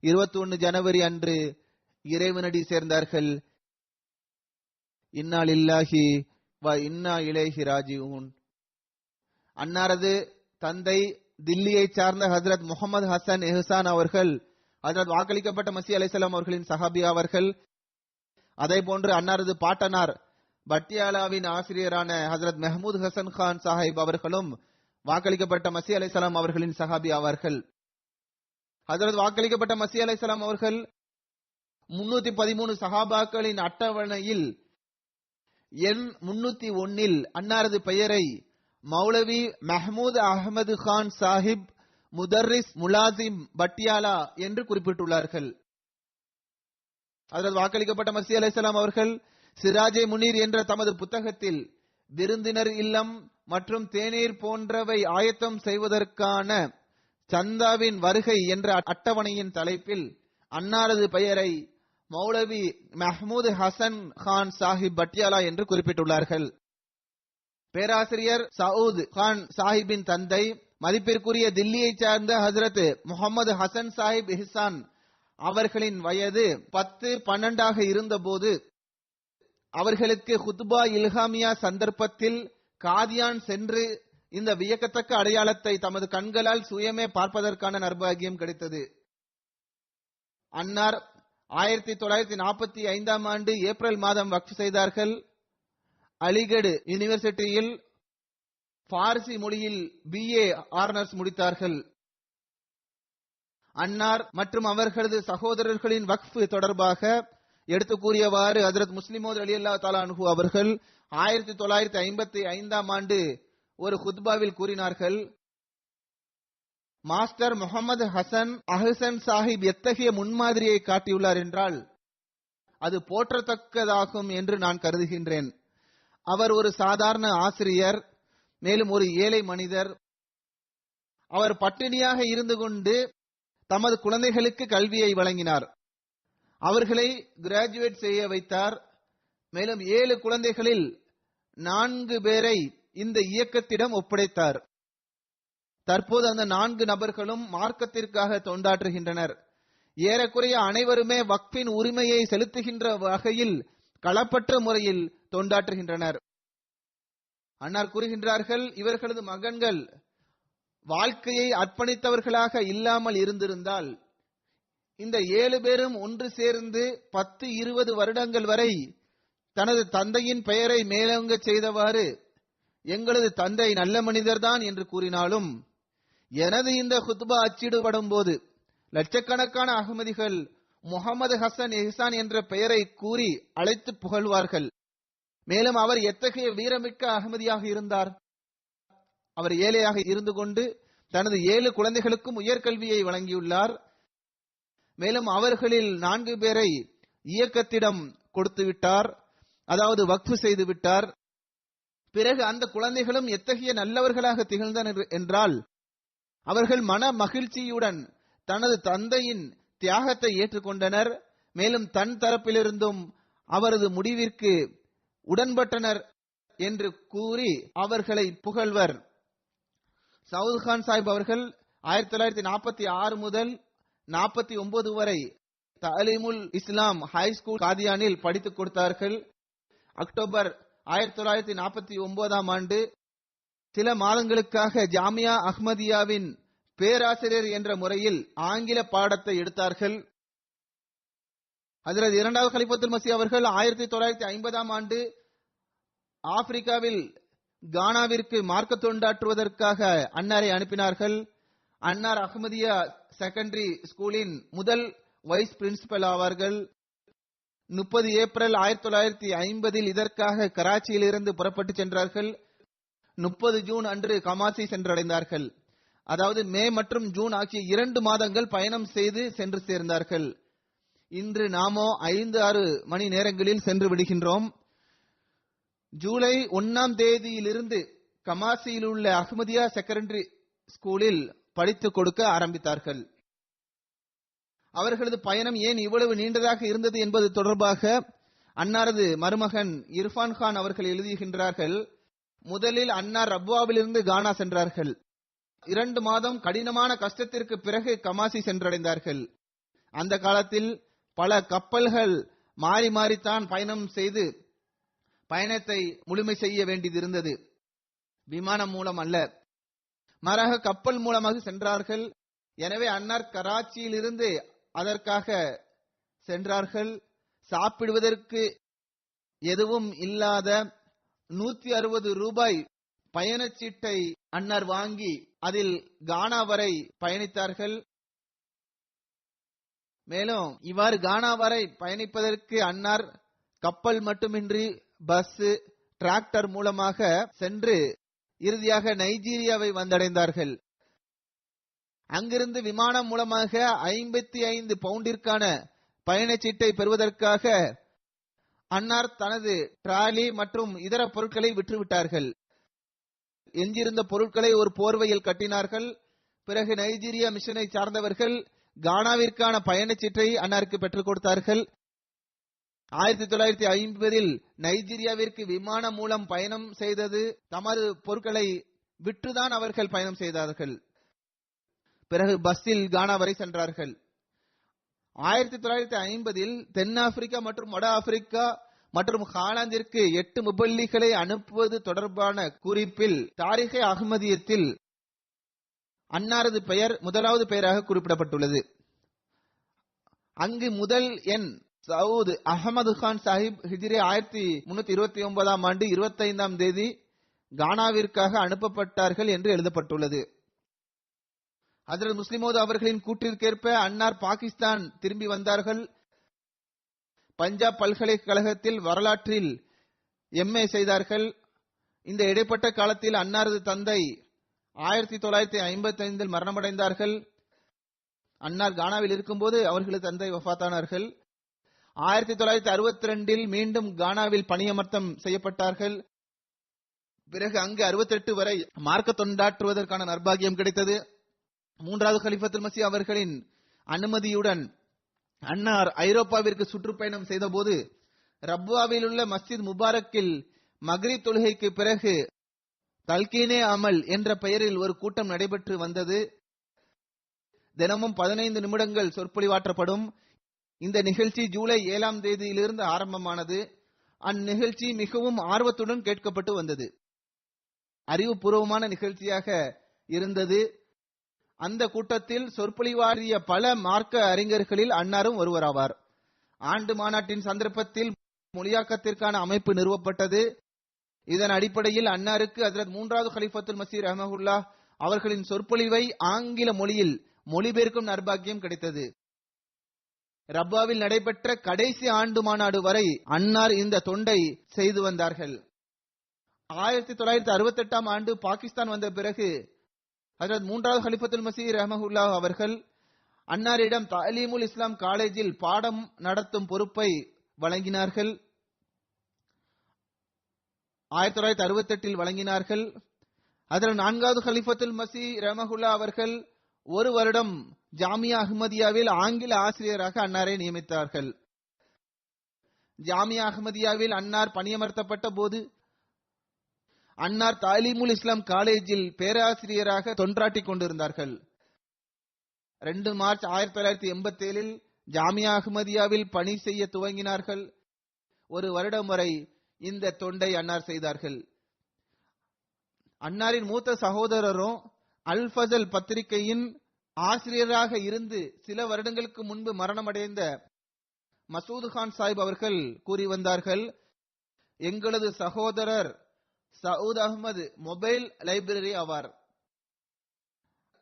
21 ஜனவரி அன்று இறைவனடி சேர்ந்தார்கள். இன்னா லில்லாஹி வ இன்னா இலைஹி ராஜிஊன். அன்னாரது தந்தை தில்லியை சார்ந்த ஹஜ்ரத் முகமது ஹசன் எஹ்சான் அவர்கள் ஹஜ்ரத் வாக்களிக்கப்பட்ட மஸீஹ் அலைஹிஸ்ஸலாம் அவர்களின் சஹாபி அவர்கள். அதே போன்று அன்னாரது பாட்டனார் பட்டியாலாவின் ஆசிரியரான ஹஜ்ரத் மெஹமூத் ஹசன் கான் சாஹிப் அவர்களும் வாக்களிக்கப்பட்ட மஸீஹ் அலைஹிஸ்ஸலாம் அவர்களின் சஹாபி ஆவார்கள். ஹஜ்ரத் வாக்களிக்கப்பட்ட மஸீஹ் அலைஹிஸ்ஸலாம் அவர்கள் 313 சஹாபாக்களின் அட்டவணையில் எண் 301 அன்னாரது பெயரை மௌலவி மஹமூத் அஹமது கான் சாஹிப் முதர்ரிஸ் முலாசிம் பட்டியாலா என்று குறிப்பிட்டுள்ளார்கள். ஹஜ்ரத் வாக்களிக்கப்பட்ட மஸீஹ் அலைஹிஸ்ஸலாம் அவர்கள் சிராஜே முனீர் என்ற தமது புத்தகத்தில் விருந்தினர் இல்லம் மற்றும் தேநீர் போன்றவை ஆயத்தம் செய்வதற்கான சந்தாவின் வருகை என்ற அட்டவணையின் தலைப்பில் அன்னாரது பெயரை மௌலவி மஹமூத் ஹசன் கான் சாஹிப் பட்டியாலா என்று குறிப்பிட்டுள்ளார்கள். பேராசிரியர் சவுத் கான் சாஹிப்பின் தந்தை மதிப்பிற்குரிய தில்லியை சார்ந்த ஹஜ்ரத் முகமது ஹசன் சாஹிப் இஹ்சான் அவர்களின் வயது 10-12 இருந்தபோது அவர்களுக்கு ஹுத்பா இல்ஹாமியா சந்தர்ப்பத்தில் காதியான் சென்று இந்த வியக்கத்தக்க அடையாளத்தை தமது கண்களால் சுயமே பார்ப்பதற்கான நற்பாகியம் கிடைத்தது. அன்னார் 1945 ஆண்டு ஏப்ரல் மாதம் வக்ஃப் செய்தார்கள். அலிகட் யூனிவர்சிட்டியில் பார்சி மொழியில் BA ஆனர்ஸ் முடித்தார்கள். அன்னார் மற்றும் அவர்களது சகோதரர்களின் வக்ஃப் தொடர்பாக எடுத்து கூறியவாறு ஹஜ்ரத் முஸ்லிமோத் ரலியல்லாஹு தஆலா அன்ஹு அவர்கள் 1955 ஆண்டு ஒரு குத்பாவில் கூறினார்கள், மாஸ்டர் முகமது ஹசன் அஹ்சன் சாஹிப் எத்தகைய முன்மாதிரியை காட்டியுள்ளார் என்றால் அது போற்றத்தக்கதாகும் என்று நான் கருதுகின்றேன். அவர் ஒரு சாதாரண ஆசிரியர், மேலும் ஒரு ஏழை மனிதர். அவர் பட்டினியாக இருந்து கொண்டு தமது குழந்தைகளுக்கு கல்வியை வழங்கினார், அவர்களை கிராஜுவேட் செய்ய வைத்தார். மேலும் 7 குழந்தைகளில் 4 பேரை இந்த இயக்கத்திடம் ஒப்படைத்தார். தற்போது அந்த 4 நபர்களும் மார்க்கத்திற்காக தொண்டாற்றுகின்றனர். ஏறக்குறைய அனைவருமே வக்ஃபின் உரிமையை செலுத்துகின்ற வகையில் களப்பற்ற முறையில் தொண்டாற்றுகின்றனர். அன்னார் கூறுகின்றார்கள், இவர்களது மகன்கள் வாழ்க்கையை அர்ப்பணித்தவர்களாக இல்லாமல் இருந்திருந்தால் இந்த 7 பேரும் ஒன்று சேர்ந்து 10-20 வருடங்கள் வரை தனது தந்தையின் பெயரை மேலோங்க செய்தவாறு எங்களது தந்தை நல்ல மனிதர்தான் என்று கூறினாலும், எனது இந்த குத்பா அச்சிடப்படும் போது லட்சக்கணக்கான அகமதிகள் முகமது ஹசன் எஹ்சான் என்ற பெயரை கூறி அழைத்து புகழ்வார்கள். மேலும் அவர் எத்தகைய வீரமிக்க அகமதியாக இருந்தார். அவர் ஏழையாக இருந்து கொண்டு தனது 7 குழந்தைகளுக்கும் உயர்கல்வியை வழங்கியுள்ளார். மேலும் அவர்களில் 4 பேரை இயக்கத்திடம் கொடுத்து விட்டார், அதாவது வக்ஃப் செய்து விட்டார். பிறகு அந்த குழந்தைகளும் எத்தகைய நல்லவர்களாக திகழ்ந்தனர் என்றால், அவர்கள் மன மகிழ்ச்சியுடன் தனது தந்தையின் தியாகத்தை ஏற்றுக்கொண்டனர். மேலும் தன் தரப்பிலிருந்தும் அவரது முடிவிற்கு உடன்பட்டனர் என்று கூறி அவர்களை புகழ்வர். சவுத் கான் சாஹிப் அவர்கள் 1946 முதல் 49 வரை தலீமுல் இஸ்லாம் ஹை ஸ்கூல் காதியானில் படித்துக் கொடுத்தார்கள். அக்டோபர் 1949 ஆண்டு சில மாதங்களுக்காக ஜாமியா அஹ்மதியாவின் பேராசிரியர் என்ற முறையில் ஆங்கில பாடத்தை எடுத்தார்கள். ஹஜ்ரத் இரண்டாவது கலிஃபத்துல் மஸீஹ் அவர்கள் 1950 ஆண்டு ஆப்பிரிக்காவில் கானாவிற்கு மார்க்க தொண்டாற்றுவதற்காக அன்னாரை அனுப்பினார்கள். அன்னார் அஹ்மதியா செகண்டரி ஸ்கூலின் முதல் வைஸ் பிரின்சிபல் ஆவார்கள். 30 ஏப்ரல் 1950 இதற்காக கராச்சியில் இருந்து புறப்பட்டு சென்றார்கள். 30 ஜூன் அன்று கமாசி சென்றடைந்தார்கள். அதாவது மே மற்றும் ஜூன் ஆகிய 2 மாதங்கள் பயணம் செய்து சென்று சேர்ந்தார்கள். இன்று நாமோ 5-6 மணி நேரங்களில் சென்று விடுகின்றோம். ஜூலை 1ஆம் தேதியிலிருந்து கமாசியில் உள்ள அஹ்மதியா செகண்டரி ஸ்கூலில் படித்துக் கொடுக்க ஆரம்பித்தார்கள். அவர்களது பயணம் ஏன் இவ்வளவு நீண்டதாக இருந்தது என்பது தொடர்பாக அன்னாரது மருமகன் இர்ஃபான் கான் அவர்கள் எழுதுகின்றார்கள். முதலில் அன்னார் ரப்வாவிலிருந்து கானா சென்றார்கள். 2 மாதம் கடினமான கஷ்டத்திற்கு பிறகு கமாசி சென்றடைந்தார்கள். அந்த காலத்தில் பல கப்பல்கள் மாறி மாறித்தான் பயணம் செய்து பயணத்தை முழுமை செய்ய வேண்டியது இருந்தது. விமானம் மூலம் அல்ல, மாறாக கப்பல் மூலமாக சென்றார்கள். எனவே அன்னார் கராச்சியில் இருந்து அதற்காக சென்றார்கள். சாப்பிடுவதற்கு எதுவும் இல்லாத 160 ரூபாய் பயணச்சீட்டை அன்னார் வாங்கி அதில் கானா வரை பயணித்தார்கள். மேலும் இவ்வாறு கானா வரை பயணிப்பதற்கு அன்னார் கப்பல் மட்டுமின்றி பஸ், டிராக்டர் மூலமாக சென்று இறுதியாக நைஜீரியாவை வந்தடைந்தார்கள். அங்கிருந்து விமானம் மூலமாக 55 பவுண்டிற்கான பயணச்சீட்டை பெறுவதற்காக அன்னார் தனது டிராலி மற்றும் இதர பொருட்களை விற்றுவிட்டார்கள். எஞ்சியிருந்த பொருட்களை ஒரு போர்வையில் கட்டினார்கள். பிறகு நைஜீரியா மிஷனை சார்ந்தவர்கள் கானாவிற்கான பயணச்சீட்டை அன்னாருக்கு பெற்றுக் கொடுத்தார்கள். 1950 நைஜீரியாவிற்கு விமானம் மூலம் பயணம் செய்தது தமது பொருட்களை விற்றுதான் அவர்கள் பயணம் செய்தார்கள். பிறகு பஸ்ஸில் கானா வரை சென்றார்கள். 1950 தென்னாப்பிரிக்கா மற்றும் வட ஆப்பிரிக்கா மற்றும் ஹாலாந்திற்கு 8 முபல்லிகளை அனுப்புவது தொடர்பான குறிப்பில் தாரிகே அஹ்மதியத்தில் அன்னாரது பெயர் முதலாவது பெயராக குறிப்பிடப்பட்டுள்ளது. அங்கு முதல் எண் சவுத் அஹமது கான் சாஹிப் ஹிஜ்ரி 1329 ஆண்டு 25ஆம் தேதி கானாவிற்காக அனுப்பப்பட்டார்கள் என்று எழுதப்பட்டுள்ளது. ஹஜ்ரத் முஸ்லிமோது அவர்களின் கூற்றிற்கேற்ப அன்னார் பாகிஸ்தான் திரும்பி வந்தார்கள். பஞ்சாப் பல்கலைக்கழகத்தில் வரலாற்றில் MA செய்தார்கள். இந்த இடைப்பட்ட காலத்தில் அன்னாரது தந்தை 1955 மரணமடைந்தார்கள். அன்னார் கானாவில் இருக்கும்போது அவர்களது தந்தை வஃபாத்தானார்கள். 1962 மீண்டும் கானாவில் பணியமர்த்தம் செய்யப்பட்டார்கள். பிறகு அங்கு 68 வரை மார்க்க தொண்டாற்றுவதற்கான நற்பாகியம் கிடைத்தது. 3வது கலிஃபத்துல் மஸீஹ் அவர்களின் அனுமதியுடன் அன்னார் ஐரோப்பாவிற்கு சுற்றுப்பயணம் செய்த போது ரப்வாவில் உள்ள மஸ்ஜித் முபாரக்கில் மக்ரிப் தொழுகைக்கு பிறகு தல்கீனே அமல் என்ற பெயரில் ஒரு கூட்டம் நடைபெற்று வந்தது. தினமும் 15 நிமிடங்கள் சொற்பொழிவாற்றப்படும். இந்த நிகழ்ச்சி ஜூலை 7ஆம் தேதியிலிருந்து ஆரம்பமானது. அந்நிகழ்ச்சி மிகவும் ஆர்வத்துடன் கேட்கப்பட்டு வந்தது. அறிவுபூர்வமான நிகழ்ச்சியாக இருந்தது. அந்த கூட்டத்தில் சொற்பொழிவாற்றிய பல மார்க்க அறிஞர்களில் அன்னாரும் ஒருவராவார். ஆண்டு மாநாட்டின் சந்தர்ப்பத்தில் மொழியாக்கத்திற்கான அமைப்பு நிறுவப்பட்டது. இதன் அடிப்படையில் அன்னாருக்கு ஹஜ்ரத் 3வது கலீஃபத்துல் மஸீஹ் ரஹ்மஹுல்லாஹ் அவர்களின் சொற்பொழிவை ஆங்கில மொழியில் மொழிபெயர்க்கும் நற்பாக்கியம் கிடைத்தது. ரப்பாவில் நடைபெற்ற கடைசி ஆண்டு மாநாடு வரை அன்னார் இந்த தொண்டை செய்து வந்தார்கள். 1968ஆம் ஆண்டு பாகிஸ்தான் வந்த பிறகு ஹஜ்ரத் 3வது கலீஃபத்துல் மஸீஹ் ரஹ்மஹுல்லாஹ் அவர்கள் அன்னாரிடம் தலீமுல் இஸ்லாம் காலேஜில் பாடம் நடத்தும் பொறுப்பை வழங்கினார்கள். 1968இல் வழங்கினார்கள். அதில் 4வது கலீஃபத்துல் மஸீஹ் ரஹ்மஹுல்லாஹ் அவர்கள் ஒரு வருடம் ஜாமியா அஹ்மதியாவில் ஆங்கில ஆசிரியராக அன்னாரை நியமித்தார்கள். ஜாமியா அஹ்மதியாவில் அன்னார் பணியமர்த்தப்பட்ட போது அன்னார் தாலீமுல் இஸ்லாம் காலேஜில் பேராசிரியராக தொன்றாட்டிக் கொண்டிருந்தார்கள். 2 மார்ச் 1987இல் ஜாமியா அஹ்மதியாவில் பணி செய்ய துவங்கினார்கள். ஒரு வருடம் வரை இந்த தொண்டை அன்னார் செய்தார்கள். அன்னாரின் மூத்த சகோதரரும் அல் ஃபஸல் பத்திரிகையின் ஆசிரியராக இருந்து சில வருடங்களுக்கு முன்பு மரணமடைந்த மசூத் கான் சாஹிப் அவர்கள் கூறி வந்தார்கள், எங்களது சகோதரர் சவுத் அஹ்மது மொபைல் லைப்ரரி ஆவார்.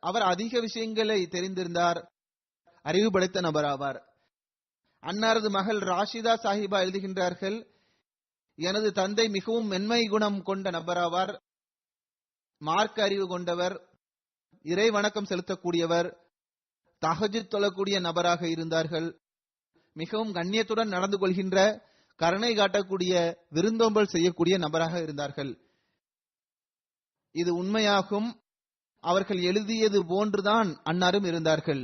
அவர் அதிக விஷயங்களை தெரிந்திருந்தார், அறிவு படைத்த நபர் ஆவார். அன்னாரது மகள் ராஷிதா சாஹிபா எழுதுகின்றார்கள், எனது தந்தை மிகவும் மென்மை குணம் கொண்ட நபராவார். மார்க்க அறிவு கொண்டவர், இறை வணக்கம் செலுத்தக்கூடியவர், தஹஜ்ஜுத் தொழக்கூடிய நபராக இருந்தார்கள். மிகவும் கண்ணியத்துடன் நடந்து கொள்கின்ற, கருணை காட்டக்கூடிய, விருந்தோம்பல் செய்யக்கூடிய நபராக இருந்தார்கள். இது உண்மையாகும். அவர்கள் எழுதியது போன்றுதான் அன்னாரும் இருந்தார்கள்.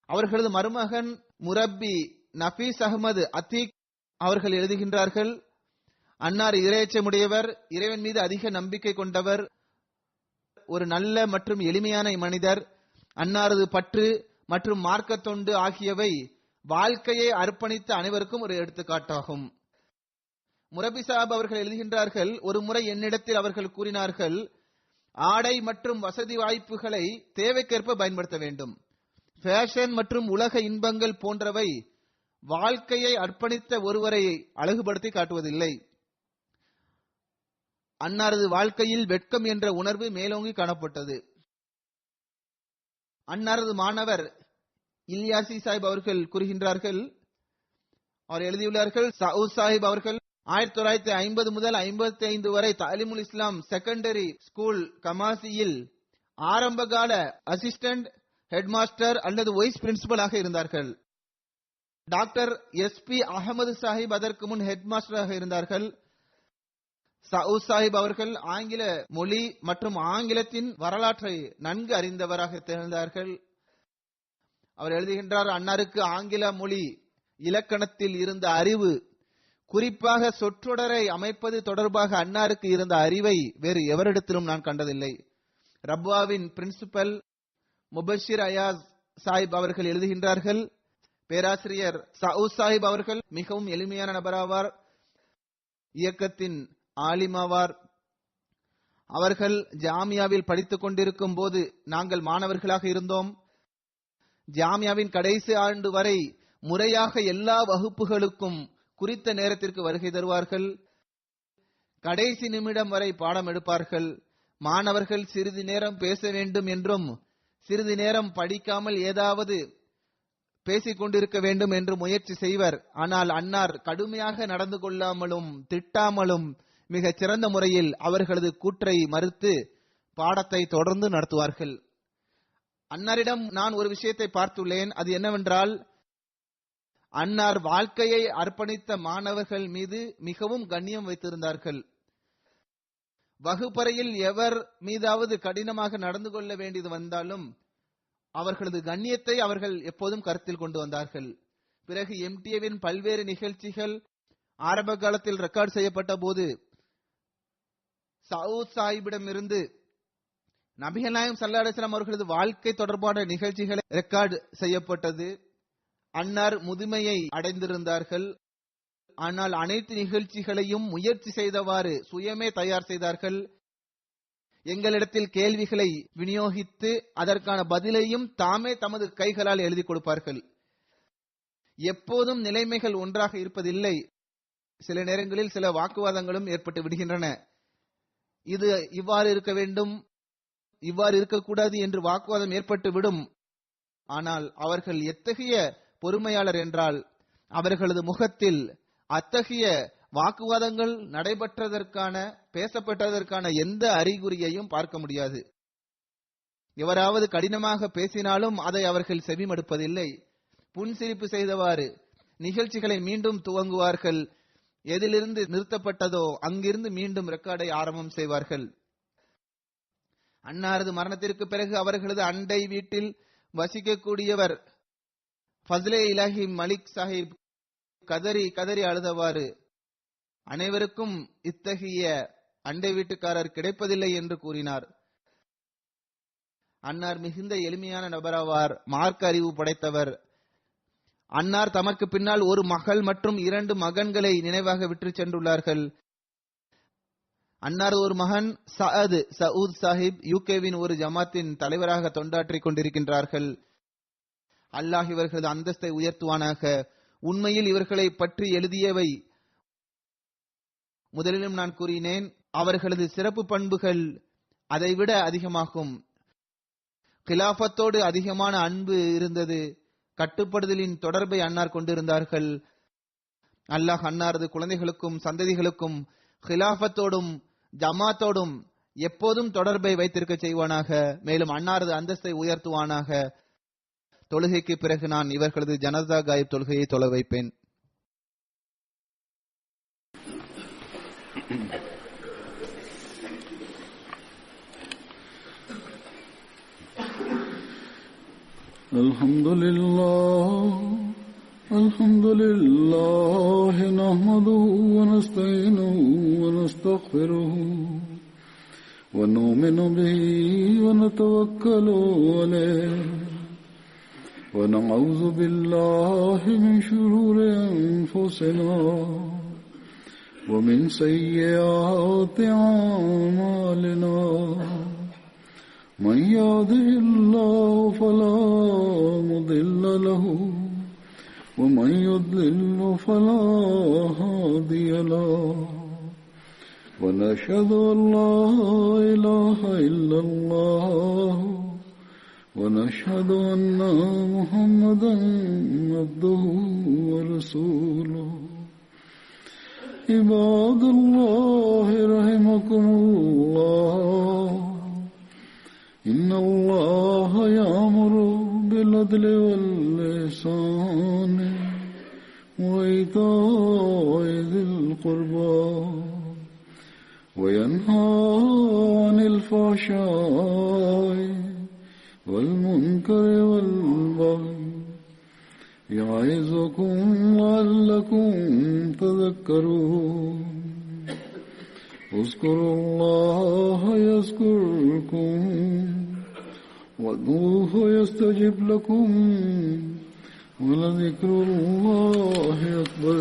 அவர்களது மருமகன் முரப்பி நபீஸ் அஹ்மது அத்தீக் அவர்கள் எழுதுகின்றார்கள், அன்னார் இறையச்சமுடையவர், இறைவன் மீது அதிக நம்பிக்கை கொண்டவர், ஒரு நல்ல மற்றும் எளிமையான மனிதர். அன்னாரது பற்று மற்றும் மார்க்க தொண்டு ஆகியவை வாழ்க்கையை அர்ப்பணித்த அனைவருக்கும் ஒரு எடுத்துக்காட்டாகும். முரபி சாஹிப் அவர்கள் எழுதுகின்றார்கள், ஒரு முறை என்னிடத்தில் அவர்கள் கூறினார்கள், ஆடை மற்றும் வசதி வாய்ப்புகளை தேவைக்கேற்ப பயன்படுத்த வேண்டும். ஃபேஷன் மற்றும் உலக இன்பங்கள் போன்றவை வாழ்க்கையை அர்ப்பணித்த ஒருவரை அழகுபடுத்தி காட்டுவதில்லை. அன்னாரது வாழ்க்கையில் வெட்கம் என்ற உணர்வு மேலோங்கி காணப்பட்டது. அன்னாரது மாணவர் இல்யாசி சாஹிப் அவர்கள் கூறுகின்றார்கள், அவர் எழுதியுள்ளார்கள், சவுத் சாஹிப் அவர்கள் 1950 முதல் 55 வரை தாலிமுல் இஸ்லாம் செகண்டரி ஸ்கூல் கமாசியில் ஆரம்பகால அசிஸ்டன்ட் ஹெட்மாஸ்டர் அல்லது வைஸ் பிரின்சிபலாக இருந்தார்கள். டாக்டர் SP அகமது சாஹிப் அதற்கு முன் ஹெட்மாஸ்டராக இருந்தார்கள். சவுத் சாஹிப் அவர்கள் ஆங்கில மொழி மற்றும் ஆங்கிலத்தின் வரலாற்றை நன்கு அறிந்தவராக திகழ்ந்தார்கள். அவர் எழுதுகின்றார், அன்னாருக்கு ஆங்கில மொழி இலக்கணத்தில் இருந்த அறிவு, குறிப்பாக சொற்றொடரை அமைப்பது தொடர்பாக அன்னாருக்கு இருந்த அறிவை வேறு எவரிடத்திலும் நான் கண்டதில்லை. ரப்வாவின் பிரின்சிபல் முபஷிர் அயாஸ் சாஹிப் அவர்கள் எழுதுகின்றார்கள், பேராசிரியர் சவுத் சாஹிப் அவர்கள் மிகவும் எளிமையான நபராவார், இயக்கத்தின் ஆலிமாவார். அவர்கள் ஜாமியாவில் படித்துக் கொண்டிருக்கும் போது நாங்கள் மாணவர்களாக இருந்தோம். ஜாமியாவின் கடைசி ஆண்டு வரை முறையாக எல்லா வகுப்புகளுக்கும் குறித்த நேரத்திற்கு வருகை தருவார்கள். கடைசி நிமிடம் வரை பாடம் எடுப்பார்கள். மாணவர்கள் சிறிது நேரம் பேச வேண்டும் என்றும் சிறிது நேரம் படிக்காமல் ஏதாவது பேசிக் கொண்டிருக்க வேண்டும் என்று முயற்சி செய்வர். ஆனால் அன்னார் கடுமையாக நடந்து கொள்ளாமலும் திட்டாமலும் மிகச் சிறந்த முறையில் அவர்களது கூற்றை மறுத்து பாடத்தை தொடர்ந்து நடத்துவார்கள். அன்னாரிடம் நான் ஒரு விஷயத்தை பார்த்துள்ளேன். அது என்னவென்றால், அன்னார் வாழ்க்கையை அர்ப்பணித்த மாணவர்கள் மீது மிகவும் கண்ணியம் வைத்திருந்தார்கள். வகுப்பறையில் எவர் மீதாவது கடினமாக நடந்து கொள்ள வேண்டியது வந்தாலும் அவர்களது கண்ணியத்தை அவர்கள் எப்போதும் கருத்தில் கொண்டு வந்தார்கள். பிறகு எம்டிஏவின் பல்வேறு நிகழ்ச்சிகள் ஆரம்ப காலத்தில் ரெக்கார்ட் செய்யப்பட்ட போது சவுத் சாஹிபிடமிருந்து நபிகள் நாயகம் ஸல்லல்லாஹு அலைஹி வஸல்லம் அவர்களது வாழ்க்கை தொடர்பான நிகழ்ச்சிகளை ரெக்கார்ட் செய்யப்பட்டது. அன்னார் முதுமையை அடைந்திருந்தார்கள். ஆனால் அனைத்து நிகழ்ச்சிகளையும் முயற்சி செய்தவாறு சுயமே தயார் செய்தார்கள். எங்களிடத்தில் கேள்விகளை விநியோகித்து அதற்கான பதிலையும் தாமே தமது கைகளால் எழுதி கொடுப்பார்கள். எப்போதும் நிலைமைகள் ஒன்றாக இருப்பதில்லை. சில நேரங்களில் சில வாக்குவாதங்களும் ஏற்பட்டு விடுகின்றன. இது இவ்வாறு இருக்க வேண்டும், இவ்வாறு இருக்கக்கூடாது என்று வாக்குவாதம் ஏற்பட்டு விடும். ஆனால் அவர்கள் எத்தகைய பொறுமையாளர் என்றால் அவர்களது முகத்தில் அத்தகைய வாக்குவாதங்கள் நடைபெற்றதற்கான பேசப்பட்டதற்கான எந்த அறிகுறியையும் பார்க்க முடியாது. எவராவது கடினமாக பேசினாலும் அதை அவர்கள் செவிமடுப்பதில்லை. புன்சிரிப்பு செய்தவாறு நிகழ்ச்சிகளை மீண்டும் துவங்குவார்கள். எதிலிருந்து நிறுத்தப்பட்டதோ அங்கிருந்து மீண்டும் ரெக்கார்டை ஆரம்பம் செய்வார்கள். அன்னாரது மரணத்திற்கு பிறகு அவர்களது அண்டை வீட்டில் வசிக்கக்கூடியவர் ஃபஸ்லே இலாஹி மலிக் சாஹிப் கதறி கதறி அழுதவாறு, அனைவருக்கும் இத்தகைய அண்டை வீட்டுக்காரர் கிடைப்பதில்லை என்று கூறினார். அன்னார் மிகுந்த எளிமையான நபராவார், மார்க்க அறிவு படைத்தவர். அன்னார் தமக்கு பின்னால் ஒரு மகள் மற்றும் 2 மகன்களை நினைவாக விற்று சென்றுள்ளார்கள். அன்னார் ஒரு மகன் சவுத் சாஹிப் யூகேவின் ஒரு ஜமாத்தின் தலைவராக தொண்டாற்றிக் கொண்டிருக்கின்றார்கள். அல்லாஹ் இவர்களது அந்தஸ்தை உயர்த்துவானாக. உண்மையில் இவர்களை பற்றி எழுதியவை முதலிலும் நான் கூறினேன், அவர்களது சிறப்பு பண்புகள் அதைவிட அதிகமாகும். கிலாபத்தோடு அதிகமான அன்பு இருந்தது. கட்டுப்படுதலின் தொடர்பை அன்னார் கொண்டிருந்தார்கள். அல்லாஹ் அன்னாரது குழந்தைகளுக்கும் சந்ததிகளுக்கும் கிலாபத்தோடும் ஜமாத்தோடும் எப்போதும் தொடர்பை வைத்திருக்க செய்வானாக. மேலும் அன்னாரது அந்தஸ்தை உயர்த்துவானாக. தொழுகைக்கு பிறகு நான் இவர்களது ஜனதா காயிப் தொழுகையை தொழ வைப்பேன். Alhamdulillah nahmaduhu wa nasta'inuhu wa nastaghfiruhu wa nu'minu bihi wa natawakkalu alayhi wa na'udhu billahi min shururi anfusina wa min sayyiati a'malina. من يهده الله فلا مضل له ومن يضلل فلا هادي له ونشهد أن لا إله إلا الله ونشهد أن محمدا عبده ورسوله. عباد الله رحمكم الله، إن الله يأمر بالعدل والإحسان وإيتاء ذي القربى وينهى عن الفحشاء والمنكر والبغي يعظكم لعلكم تذكرون. اذكروا الله يذكركم وادعوه يستجب لكم ولذكر الله أكبر.